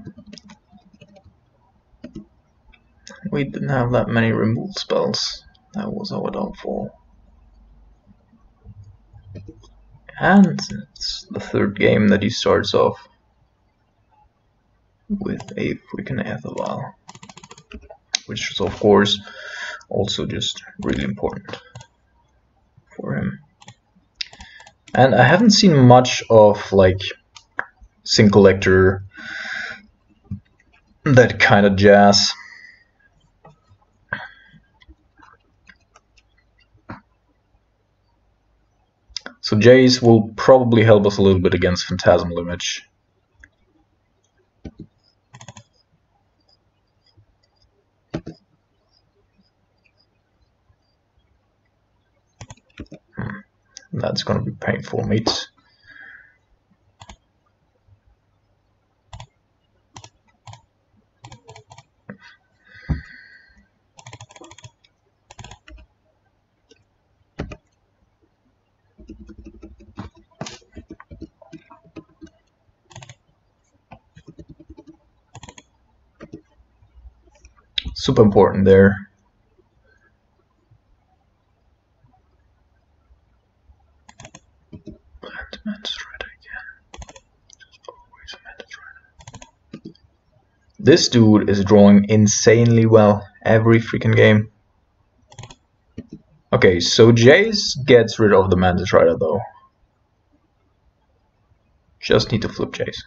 we didn't have that many removal spells. That was our downfall. And it's the 3rd game that he starts off with a freaking Ethelwald, which is of course also just really important for him. And I haven't seen much of like Sin Collector, that kind of jazz. So Jace will probably help us a little bit against Phantasmal Image. That's gonna be painful, mates. super important there. This dude is drawing insanely well every freaking game. Okay, so Jace gets rid of the Mantis Rider though. Just need to flip Jace.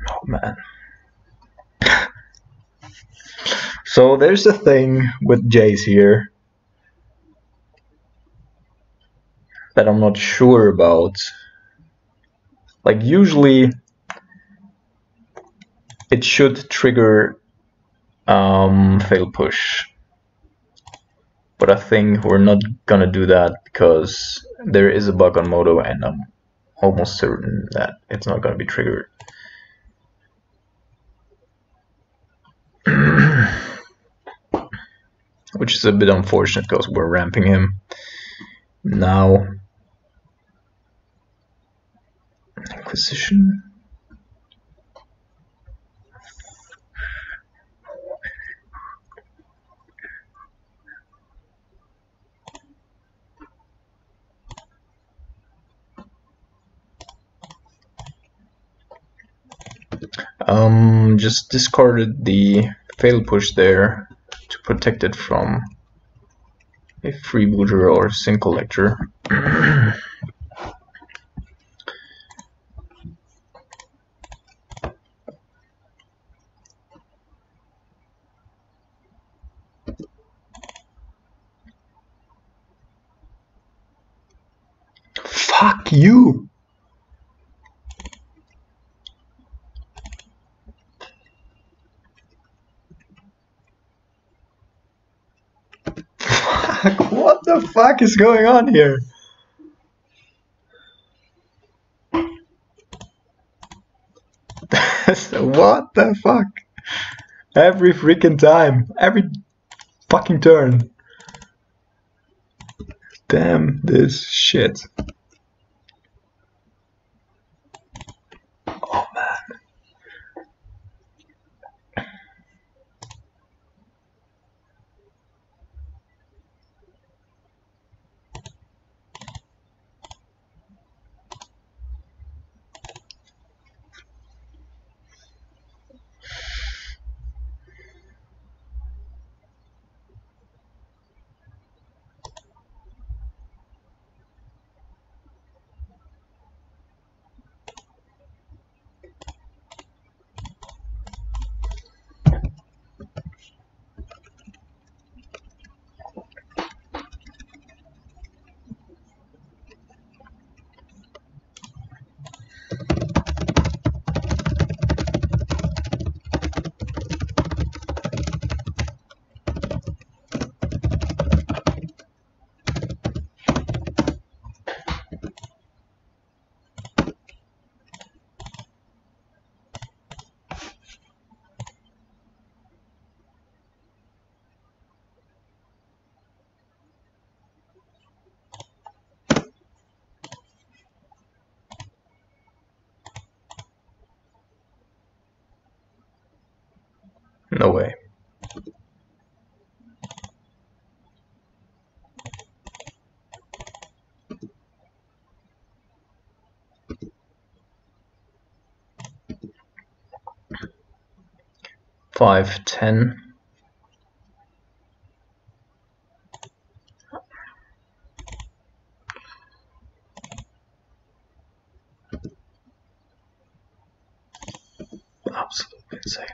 Oh man. So there's a thing with Jace here that I'm not sure about. Like usually it should trigger fail push, but I think we're not gonna do that because there is a bug on Moto and I'm almost certain that it's not gonna be triggered. Which is a bit unfortunate because we're ramping him now. Inquisition. Just discarded the fail push there to protect it from a freebooter or sync collector. Fuck you! Fuck, what the fuck is going on here? What the fuck? Every freaking time. Every fucking turn. Damn this shit. Oh man. No way. Five, 10. Absolutely insane.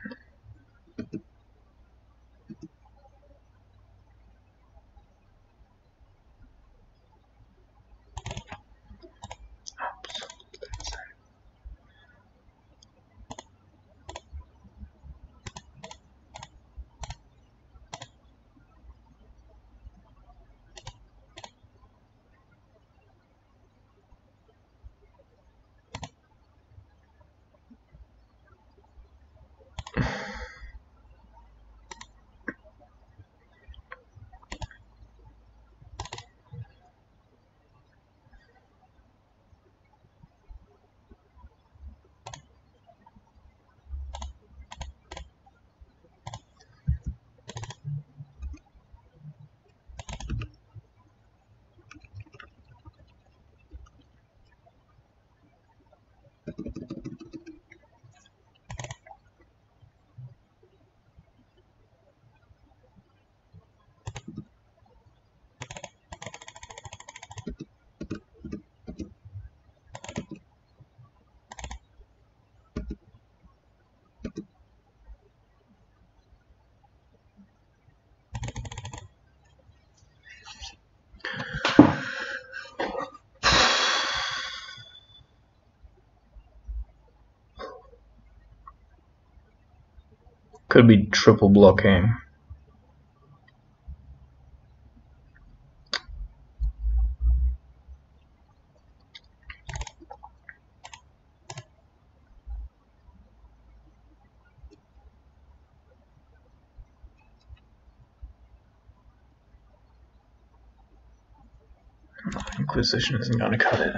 Could be triple blocking. Inquisition isn't gonna cut it.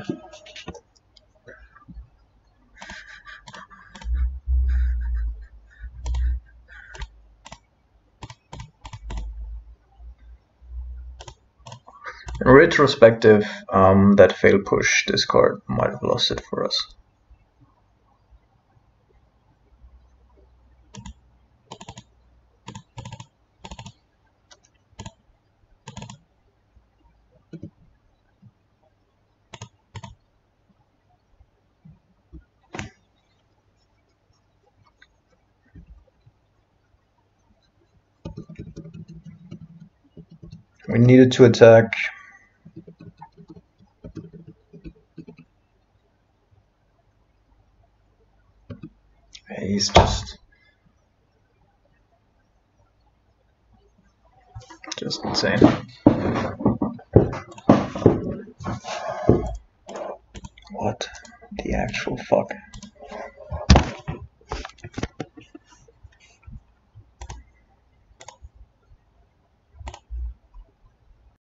In retrospective, that fail push this card might have lost it for us. We needed to attack. He's just insane. What the actual fuck?